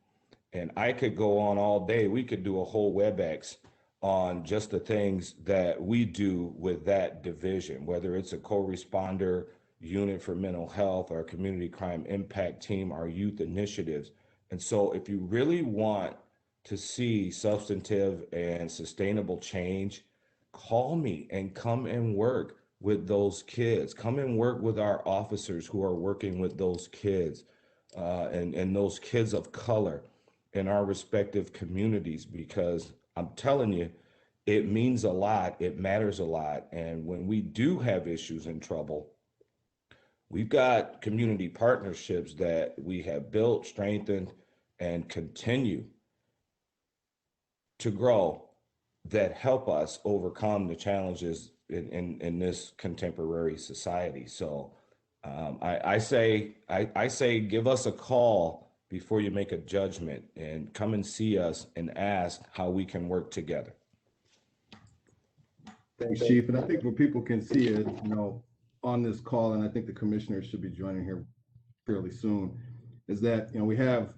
And I could go on all day. We could do a whole WebEx on just the things that we do with that division, whether it's a co-responder unit for mental health, our community crime impact team, our youth initiatives. And so if you really want to see substantive and sustainable change, call me and come and work with those kids. Come and work with our officers who are working with those kids and those kids of color in our respective communities, because I'm telling you, it means a lot. It matters a lot. And when we do have issues and trouble, we've got community partnerships that we have built, strengthened, and continue to grow that help us overcome the challenges in this contemporary society. So I say give us a call before you make a judgment, and come and see us and ask how we can work together. Thanks, Chief. And I think what people can see is, on this call, and I think the commissioners should be joining here fairly soon, is that, we have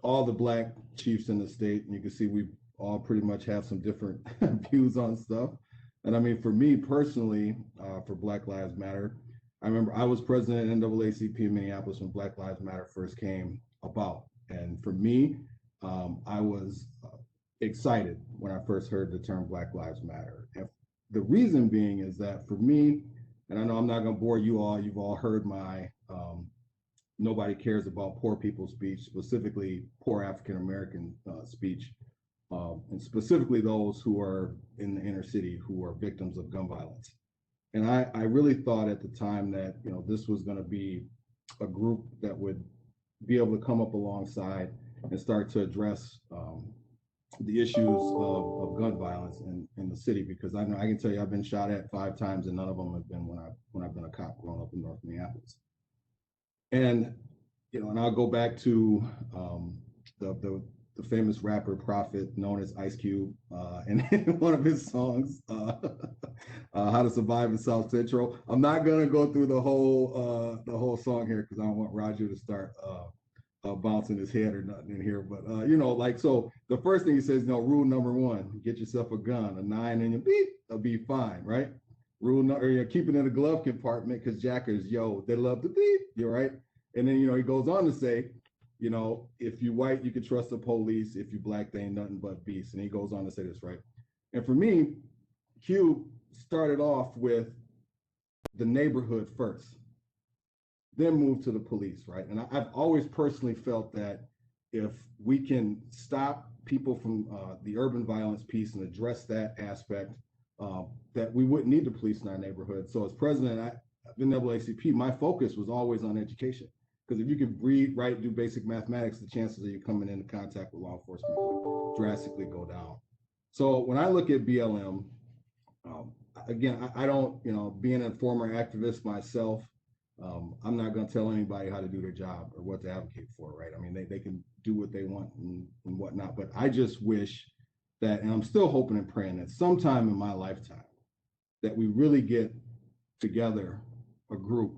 all the Black chiefs in the state, and you can see we all pretty much have some different views on stuff. And I mean, for me personally, for Black Lives Matter, I remember I was president of NAACP in Minneapolis when Black Lives Matter first came about. And for me, I was excited when I first heard the term Black Lives Matter. And the reason being is that for me, and I know I'm not going to bore you all, you've all heard my nobody cares about poor people speech, specifically poor African American speech, and specifically those who are in the inner city who are victims of gun violence. And I really thought at the time that, this was going to be a group that would be able to come up alongside and start to address the issues of gun violence in the city, because I can tell you I've been shot at 5 times and none of them have been when I've been a cop growing up in North Minneapolis. And and I'll go back to the famous rapper Prophet, known as Ice Cube, and in one of his songs, "How to Survive in South Central." I'm not gonna go through the whole song here because I don't want Roger to start bouncing his head or nothing in here. But so the first thing he says, rule number 1: get yourself a gun, a 9 in your beep, they'll be fine, right? Rule number, keep it in the glove compartment because jackers, they love to beep, you're right. And then he goes on to say, if you white, you can trust the police. If you Black, they ain't nothing but beasts. And he goes on to say this, right? And for me, Cube started off with the neighborhood first, then moved to the police, right? And I've always personally felt that if we can stop people from the urban violence piece and address that aspect, that we wouldn't need the police in our neighborhood. So as president of the NAACP, my focus was always on education. Because if you can read, write, do basic mathematics, the chances of you coming into contact with law enforcement would drastically go down. So when I look at BLM, again, I don't, being a former activist myself, I'm not going to tell anybody how to do their job or what to advocate for, right? I mean, they can do what they want and whatnot, but I just wish that, and I'm still hoping and praying that sometime in my lifetime, that we really get together a group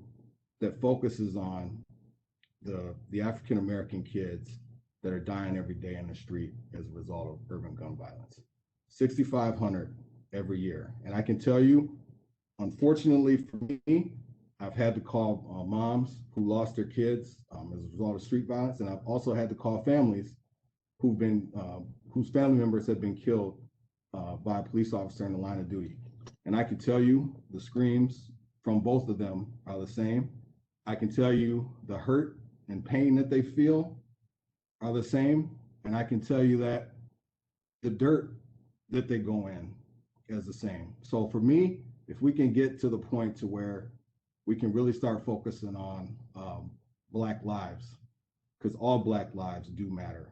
that focuses on the African American kids that are dying every day in the street as a result of urban gun violence. 6,500 every year. And I can tell you, unfortunately for me, I've had to call moms who lost their kids as a result of street violence, and I've also had to call families who've been whose family members have been killed by a police officer in the line of duty. And I can tell you the screams from both of them are the same. I can tell you the hurt and pain that they feel are the same. And I can tell you that the dirt that they go in is the same. So for me, if we can get to the point to where we can really start focusing on Black lives, because all Black lives do matter.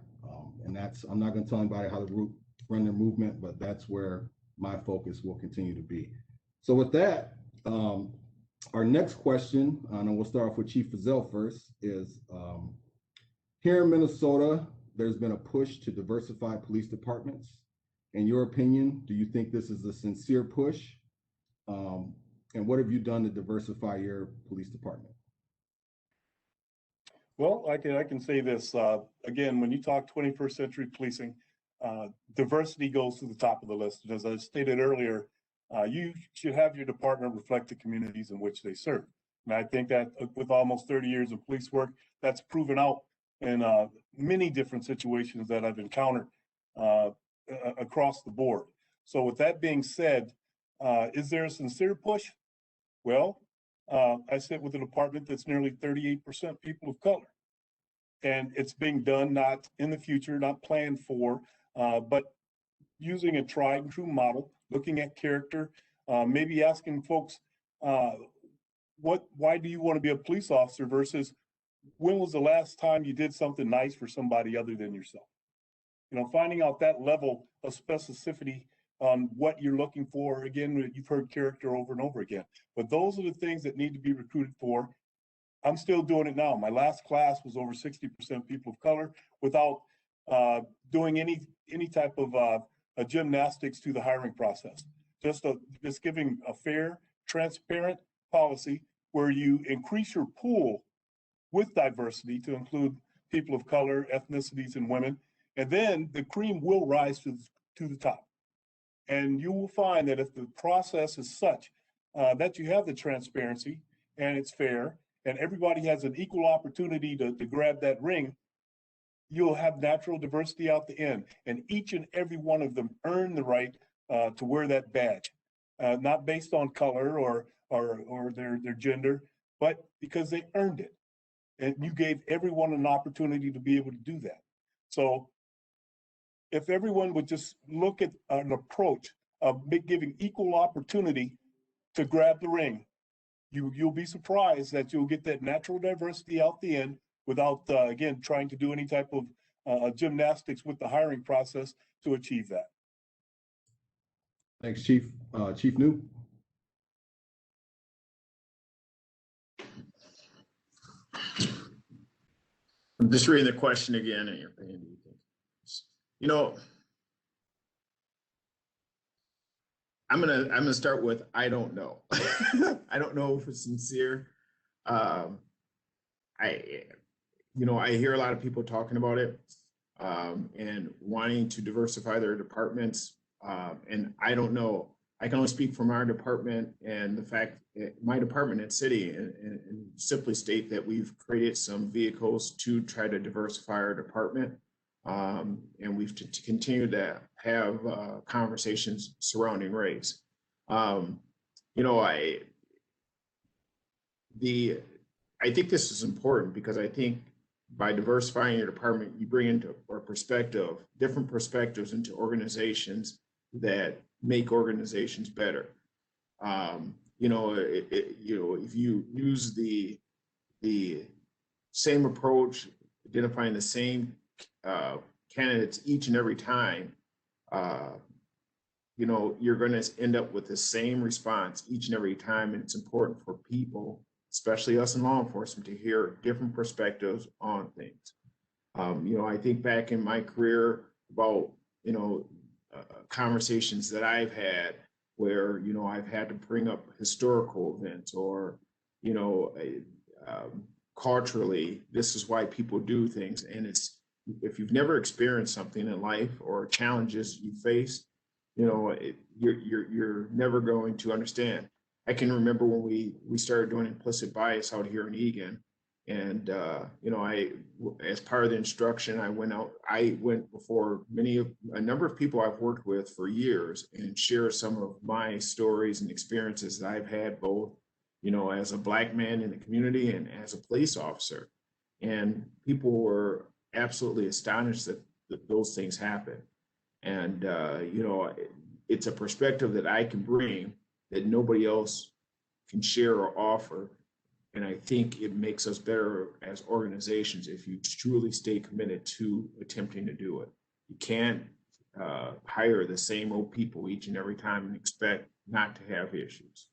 And that's, I'm not going to tell anybody how to run their movement, but that's where my focus will continue to be. So with that, our next question, and we'll start off with Chief Fazel first, is here in Minnesota, there's been a push to diversify police departments. In your opinion, do you think this is a sincere push? And what have you done to diversify your police department? Well, I can say this, again, when you talk 21st century policing, diversity goes to the top of the list. As I stated earlier, you should have your department reflect the communities in which they serve. And I think that with almost 30 years of police work, that's proven out in many different situations that I've encountered across the board. So with that being said, is there a sincere push? Well, I sit with a department that's nearly 38% people of color. And it's being done not in the future, not planned for, but using a tried and true model, looking at character, maybe asking folks, why do you want to be a police officer versus when was the last time you did something nice for somebody other than yourself? You know, finding out that level of specificity on what you're looking for. Again, you've heard character over and over again, but those are the things that need to be recruited for. I'm still doing it now. My last class was over 60% people of color without doing any type of gymnastics to the hiring process. Just giving a fair, transparent policy where you increase your pool with diversity to include people of color, ethnicities, and women, and then the cream will rise to the top. And you will find that if the process is such that you have the transparency and it's fair and everybody has an equal opportunity to grab that ring, you'll have natural diversity out the end. And each and every one of them earn the right to wear that badge, not based on color or their gender, but because they earned it. And you gave everyone an opportunity to be able to do that. So if everyone would just look at an approach of giving equal opportunity to grab the ring, you'll be surprised that you'll get that natural diversity out the end without, again, trying to do any type of gymnastics with the hiring process to achieve that. Thanks, Chief. Chief New. I'm just reading the question again, and you're paying. You know, I'm gonna start with I don't know. I don't know if it's sincere. I hear a lot of people talking about it and wanting to diversify their departments. And I don't know. I can only speak from our department and the fact that my department at City and simply state that we've created some vehicles to try to diversify our department. And we've to continue to have conversations surrounding race. I think this is important because I think by diversifying your department, you bring into different perspectives into organizations that make organizations better. If you use the same approach, identifying the same candidates each and every time, you're going to end up with the same response each and every time. And it's important for people, especially us in law enforcement, to hear different perspectives on things. I think back in my career about, conversations that I've had where, I've had to bring up historical events or, culturally, this is why people do things. And if you've never experienced something in life or challenges you face, you're never going to understand. I can remember when we started doing implicit bias out here in Egan, and as part of the instruction, I went before a number of people I've worked with for years and share some of my stories and experiences that I've had both, as a Black man in the community and as a police officer. And people were absolutely astonished that those things happen. And, it's a perspective that I can bring that nobody else can share or offer. And I think it makes us better as organizations if you truly stay committed to attempting to do it. You can't hire the same old people each and every time and expect not to have issues.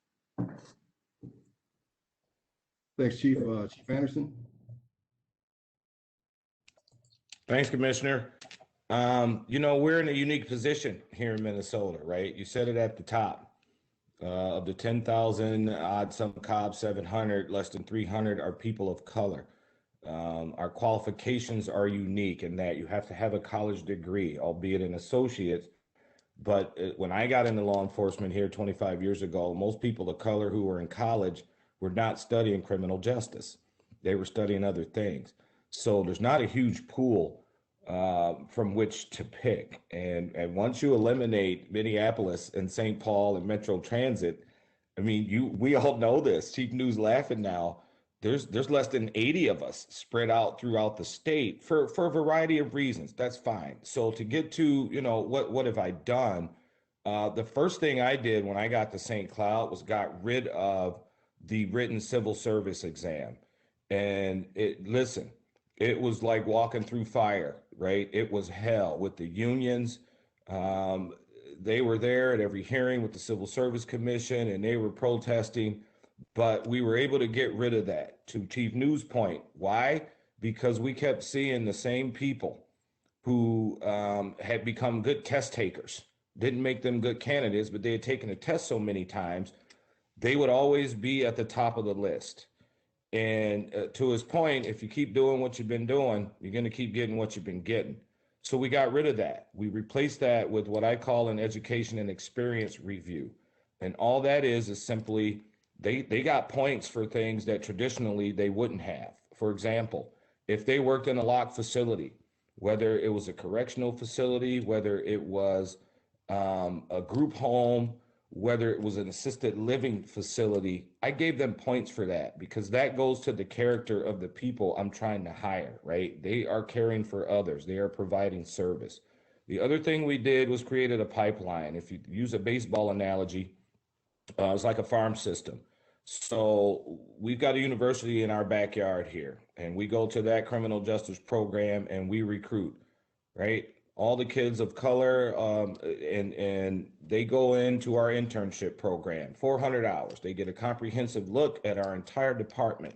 Thanks, Chief. Chief Anderson. Thanks, Commissioner. We're in a unique position here in Minnesota, right? You said it at the top. Of the 10,000 odd, some cops, 700, less than 300 are people of color. Our qualifications are unique in that you have to have a college degree, albeit an associate. But when I got into law enforcement here 25 years ago, most people of color who were in college were not studying criminal justice. They were studying other things. So there's not a huge pool from which to pick. And once you eliminate Minneapolis and St. Paul and Metro Transit, I mean, we all know this. Chief New's laughing now. there's less than 80 of us spread out throughout the state for a variety of reasons. That's fine. So to get to, what have I done? The first thing I did when I got to St. Cloud was got rid of the written civil service exam. And listen, it was like walking through fire, right? It was hell with the unions. Um, they were there at every hearing with the Civil Service Commission and they were protesting, but we were able to get rid of that. To Chief News point, why? Because we kept seeing the same people who had become good test takers. Didn't make them good candidates, but they had taken a test so many times, they would always be at the top of the list. And to his point, if you keep doing what you've been doing, you're going to keep getting what you've been getting. So we got rid of that. We replaced that with what I call an education and experience review. And all that is simply they got points for things that traditionally they wouldn't have. For example, if they worked in a locked facility, whether it was a correctional facility, whether it was a group home, whether it was an assisted living facility, I gave them points for that because that goes to the character of the people I'm trying to hire, right? They are caring for others. They are providing service. The other thing we did was created a pipeline. If you use a baseball analogy, it's like a farm system. So we've got a university in our backyard here, and we go to that criminal justice program and we recruit, right? All the kids of color, and they go into our internship program, 400 hours. They get a comprehensive look at our entire department.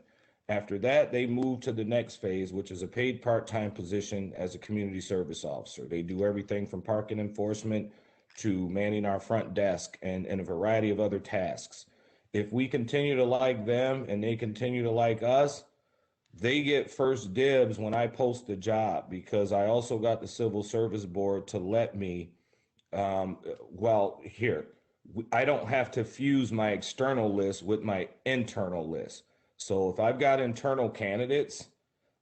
After that, they move to the next phase, which is a paid part-time position as a community service officer. They do everything from parking enforcement to manning our front desk and a variety of other tasks. If we continue to like them and they continue to like us, they get first dibs when I post the job because I also got the Civil Service Board to let me, here, I don't have to fuse my external list with my internal list. So if I've got internal candidates,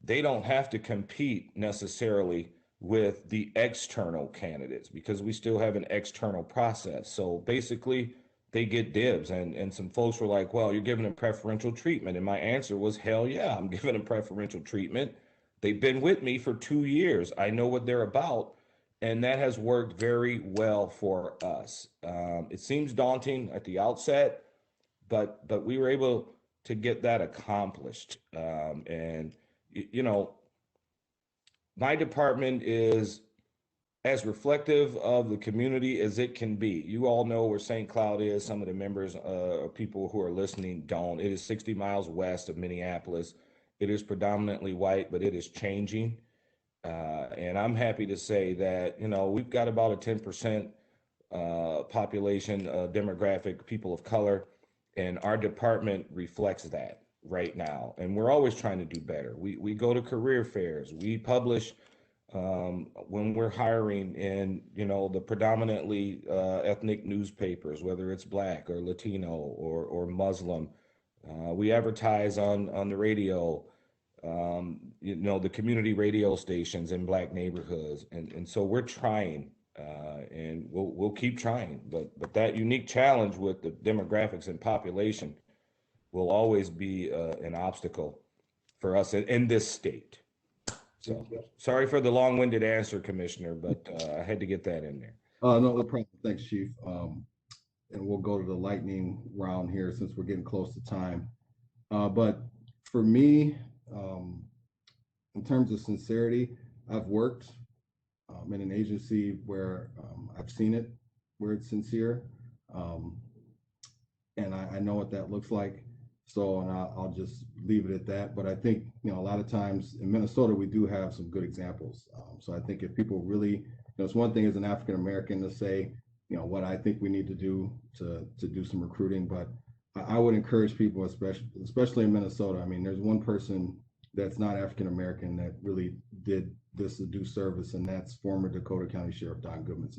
they don't have to compete necessarily with the external candidates because we still have an external process. So basically, they get dibs. And some folks were like, well, you're giving them preferential treatment. And my answer was, hell yeah, I'm giving them preferential treatment. They've been with me for 2 years. I know what they're about. And that has worked very well for us. It seems daunting at the outset, but we were able to get that accomplished. My department is as reflective of the community as it can be. You all know where St. Cloud is. Some of the members, people who are listening don't. It is 60 miles west of Minneapolis. It is predominantly white, but it is changing. And I'm happy to say that, we've got about a 10% population, demographic, people of color, and our department reflects that right now. And we're always trying to do better. We go to career fairs. We publish when we're hiring in, the predominantly ethnic newspapers, whether it's Black or Latino or Muslim. We advertise on the radio, the community radio stations in Black neighborhoods. And so we're trying, and we'll keep trying. But that unique challenge with the demographics and population will always be an obstacle for us in this state. So sorry for the long-winded answer, Commissioner, but I had to get that in there. No problem. Thanks, Chief. And we'll go to the lightning round here since we're getting close to time. But for me, in terms of sincerity, I've worked in an agency where I've seen it, where it's sincere. And I know what that looks like. So, and I'll just leave it at that. But I think, a lot of times in Minnesota, we do have some good examples. So I think if people really, it's one thing as an African-American to say, what I think we need to do to do some recruiting, but I would encourage people, especially in Minnesota. I mean, there's one person that's not African-American that really did this a due service, and that's former Dakota County Sheriff Don Goodman.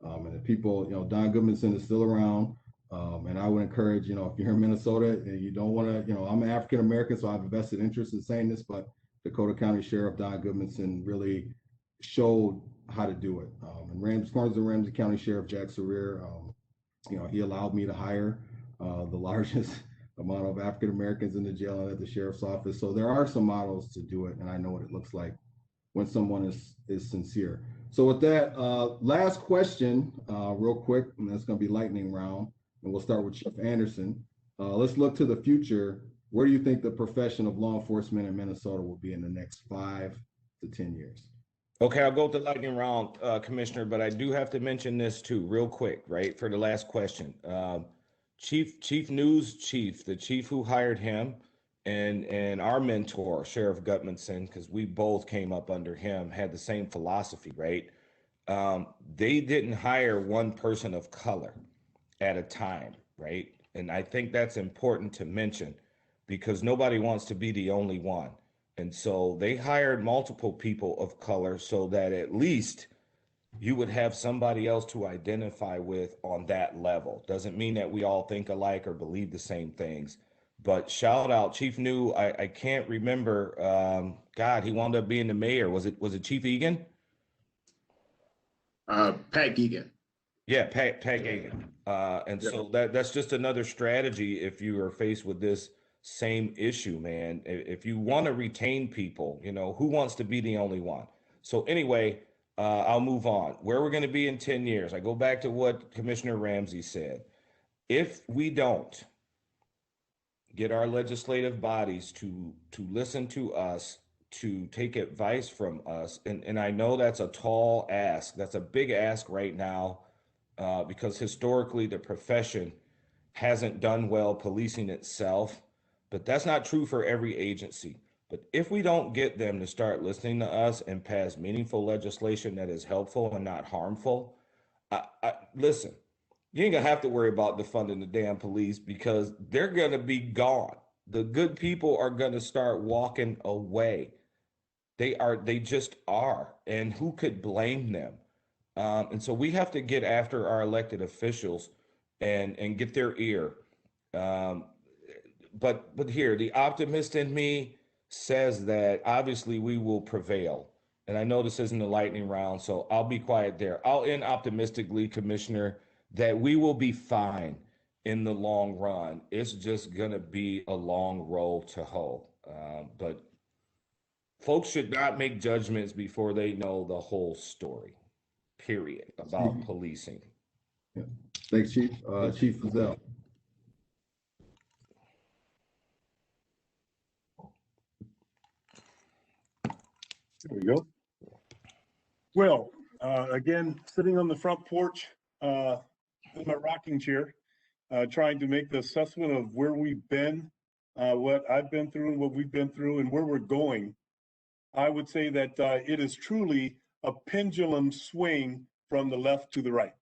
And the people, Don Goodman is still around. And I would encourage, if you're in Minnesota and you don't want to, I'm an African-American, so I have a vested interest in saying this, but Dakota County Sheriff Don Goodman really showed how to do it. And as far as the Ramsey County Sheriff Jack Sarir, he allowed me to hire the largest amount of African Americans in the jail and at the sheriff's office. So there are some models to do it, and I know what it looks like when someone is sincere. So with that, last question, real quick, and that's going to be lightning round, and we'll start with Chief Anderson. Let's look to the future. Where do you think the profession of law enforcement in Minnesota will be in the next 5 to 10 years? Okay, I'll go with the lightning round, Commissioner, but I do have to mention this too, real quick, right, for the last question. Chief News Chief, the chief who hired him, and our mentor, Sheriff Gutmanson, because we both came up under him, had the same philosophy, right? They didn't hire one person of color at a time, right? And I think that's important to mention because nobody wants to be the only one. And so they hired multiple people of color so that at least you would have somebody else to identify with on that level. Doesn't mean that we all think alike or believe the same things. But shout out Chief New, I can't remember. God, he wound up being the mayor. Was it Chief Egan? Pat Geegan. Yeah, Pat Egan. And so that's just another strategy if you are faced with this same issue, man. If you want to retain people, who wants to be the only one? So anyway, I'll move on. Where we're going to be in 10 years, I go back to what Commissioner Ramsey said. If we don't get our legislative bodies to listen to us, to take advice from us, and I know that's a tall ask. That's a big ask right now because historically the profession hasn't done well policing itself. But that's not true for every agency. But if we don't get them to start listening to us and pass meaningful legislation that is helpful and not harmful, listen, you ain't gonna have to worry about defunding the damn police because they're gonna be gone. The good people are gonna start walking away. They just are. And who could blame them? And so we have to get after our elected officials and get their ear. But here, the optimist in me says that obviously we will prevail. And I know this isn't a lightning round, so I'll be quiet there. I'll end optimistically, Commissioner, that we will be fine in the long run. It's just going to be a long road to hoe. But folks should not make judgments before they know the whole story, period, about policing. Yeah. Thanks, Chief. Chief Fazel. There we go. Well, again, sitting on the front porch in my rocking chair, trying to make the assessment of where we've been, what I've been through, what we've been through, and where we're going. I would say that it is truly a pendulum swing from the left to the right.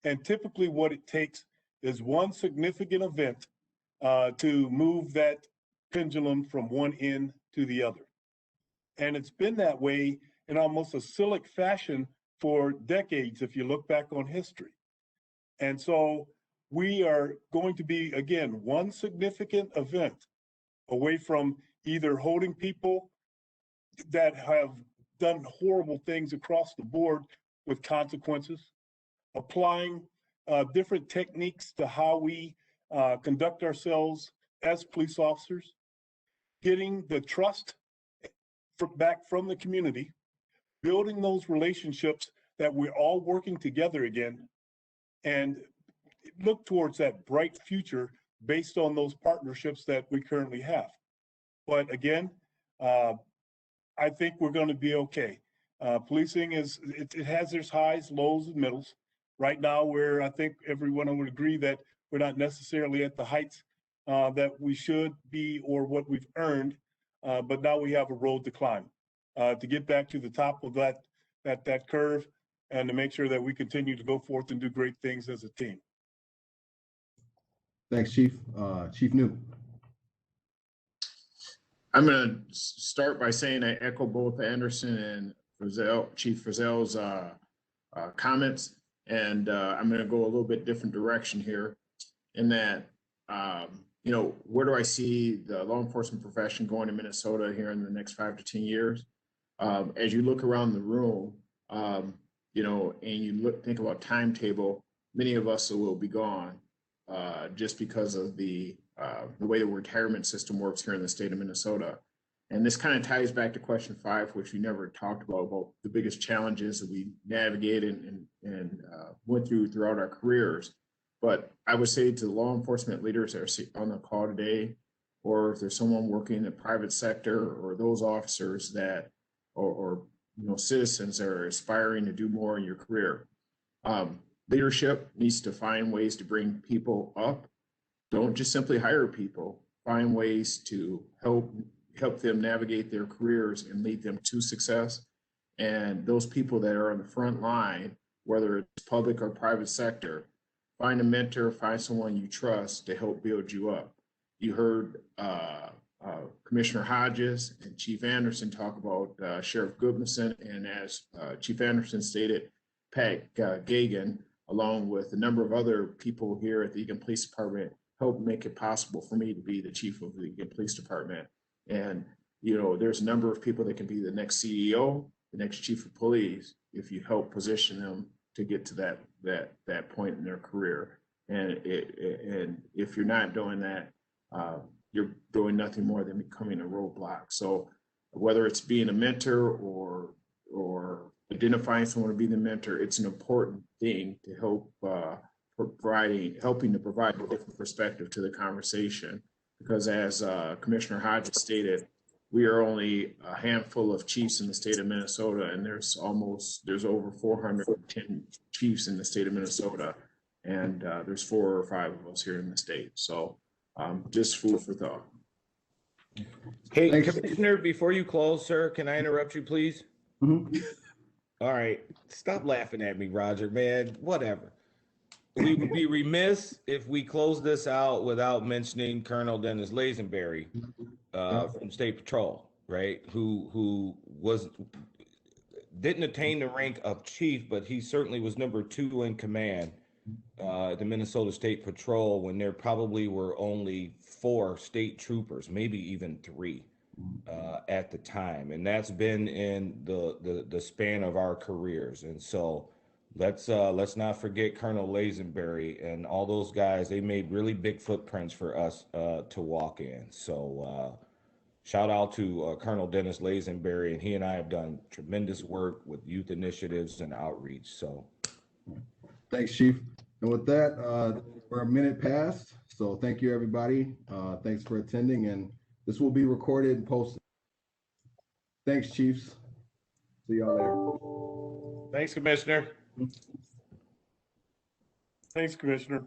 And typically what it takes is one significant event to move that pendulum from one end to the other. And it's been that way in almost a cyclic fashion for decades, if you look back on history. And so we are going to be, again, one significant event away from either holding people that have done horrible things across the board with consequences, applying different techniques to how we conduct ourselves as police officers, getting the trust back from the community, building those relationships that we're all working together again, and look towards that bright future based on those partnerships that we currently have. But again, I think we're going to be okay. Policing it has its highs, lows, and middles. Right now, I think everyone would agree that we're not necessarily at the heights that we should be or what we've earned, but now we have a road to climb to get back to the top of that curve and to make sure that we continue to go forth and do great things as a team. Thanks, Chief. Chief New. I'm going to start by saying I echo both Anderson and Chief Fazel's comments, and I'm going to go a little bit different direction here in that, where do I see the law enforcement profession going in Minnesota here in the next 5 to 10 years? As you look around the room, and you think about timetable, many of us will be gone just because of the the way the retirement system works here in the state of Minnesota. And this kind of ties back to question 5, which we never talked about the biggest challenges that we navigated and went throughout our careers. But I would say to the law enforcement leaders that are on the call today, or if there's someone working in the private sector, or those officers that, or citizens that are aspiring to do more in your career, leadership needs to find ways to bring people up. Don't just simply hire people. Find ways to help them navigate their careers and lead them to success. And those people that are on the front line, whether it's public or private sector, find a mentor, find someone you trust to help build you up. You heard Commissioner Hodges and Chief Anderson talk about Sheriff Goodman, and as Chief Anderson stated, Pat Gagan, along with a number of other people here at the Eagan Police Department, helped make it possible for me to be the chief of the Eagan Police Department. And there's a number of people that can be the next CEO, the next chief of police, if you help position them to get to that point in their career. And if you're not doing that, you're doing nothing more than becoming a roadblock. So whether it's being a mentor or identifying someone to be the mentor, it's an important thing to help helping to provide a different perspective to the conversation. Because as Commissioner Hodges stated, we are only a handful of chiefs in the state of Minnesota, and there's over 410 chiefs in the state of Minnesota, and there's 4 or 5 of us here in the state. So just food for thought. Hey, Thanks. Commissioner, before you close, sir, can I interrupt you, please? Mhm. All right. Stop laughing at me, Roger, man. Whatever. We would be remiss if we close this out without mentioning Colonel Dennis Lazenberry from State Patrol, right? Who didn't attain the rank of chief, but he certainly was number 2 in command at the Minnesota State Patrol when there probably were only 4 state troopers, maybe even 3 at the time. And that's been in the span of our careers. And so let's not forget Colonel Lazenberry and all those guys. They made really big footprints for us to walk in. So shout out to Colonel Dennis Lazenberry, and he and I have done tremendous work with youth initiatives and outreach. So Thanks, Chief. And with that, we're a minute past. So thank you, everybody. Thanks for attending, and this will be recorded and posted. Thanks, Chiefs. See y'all later. thanks, Commissioner. Thanks, Commissioner.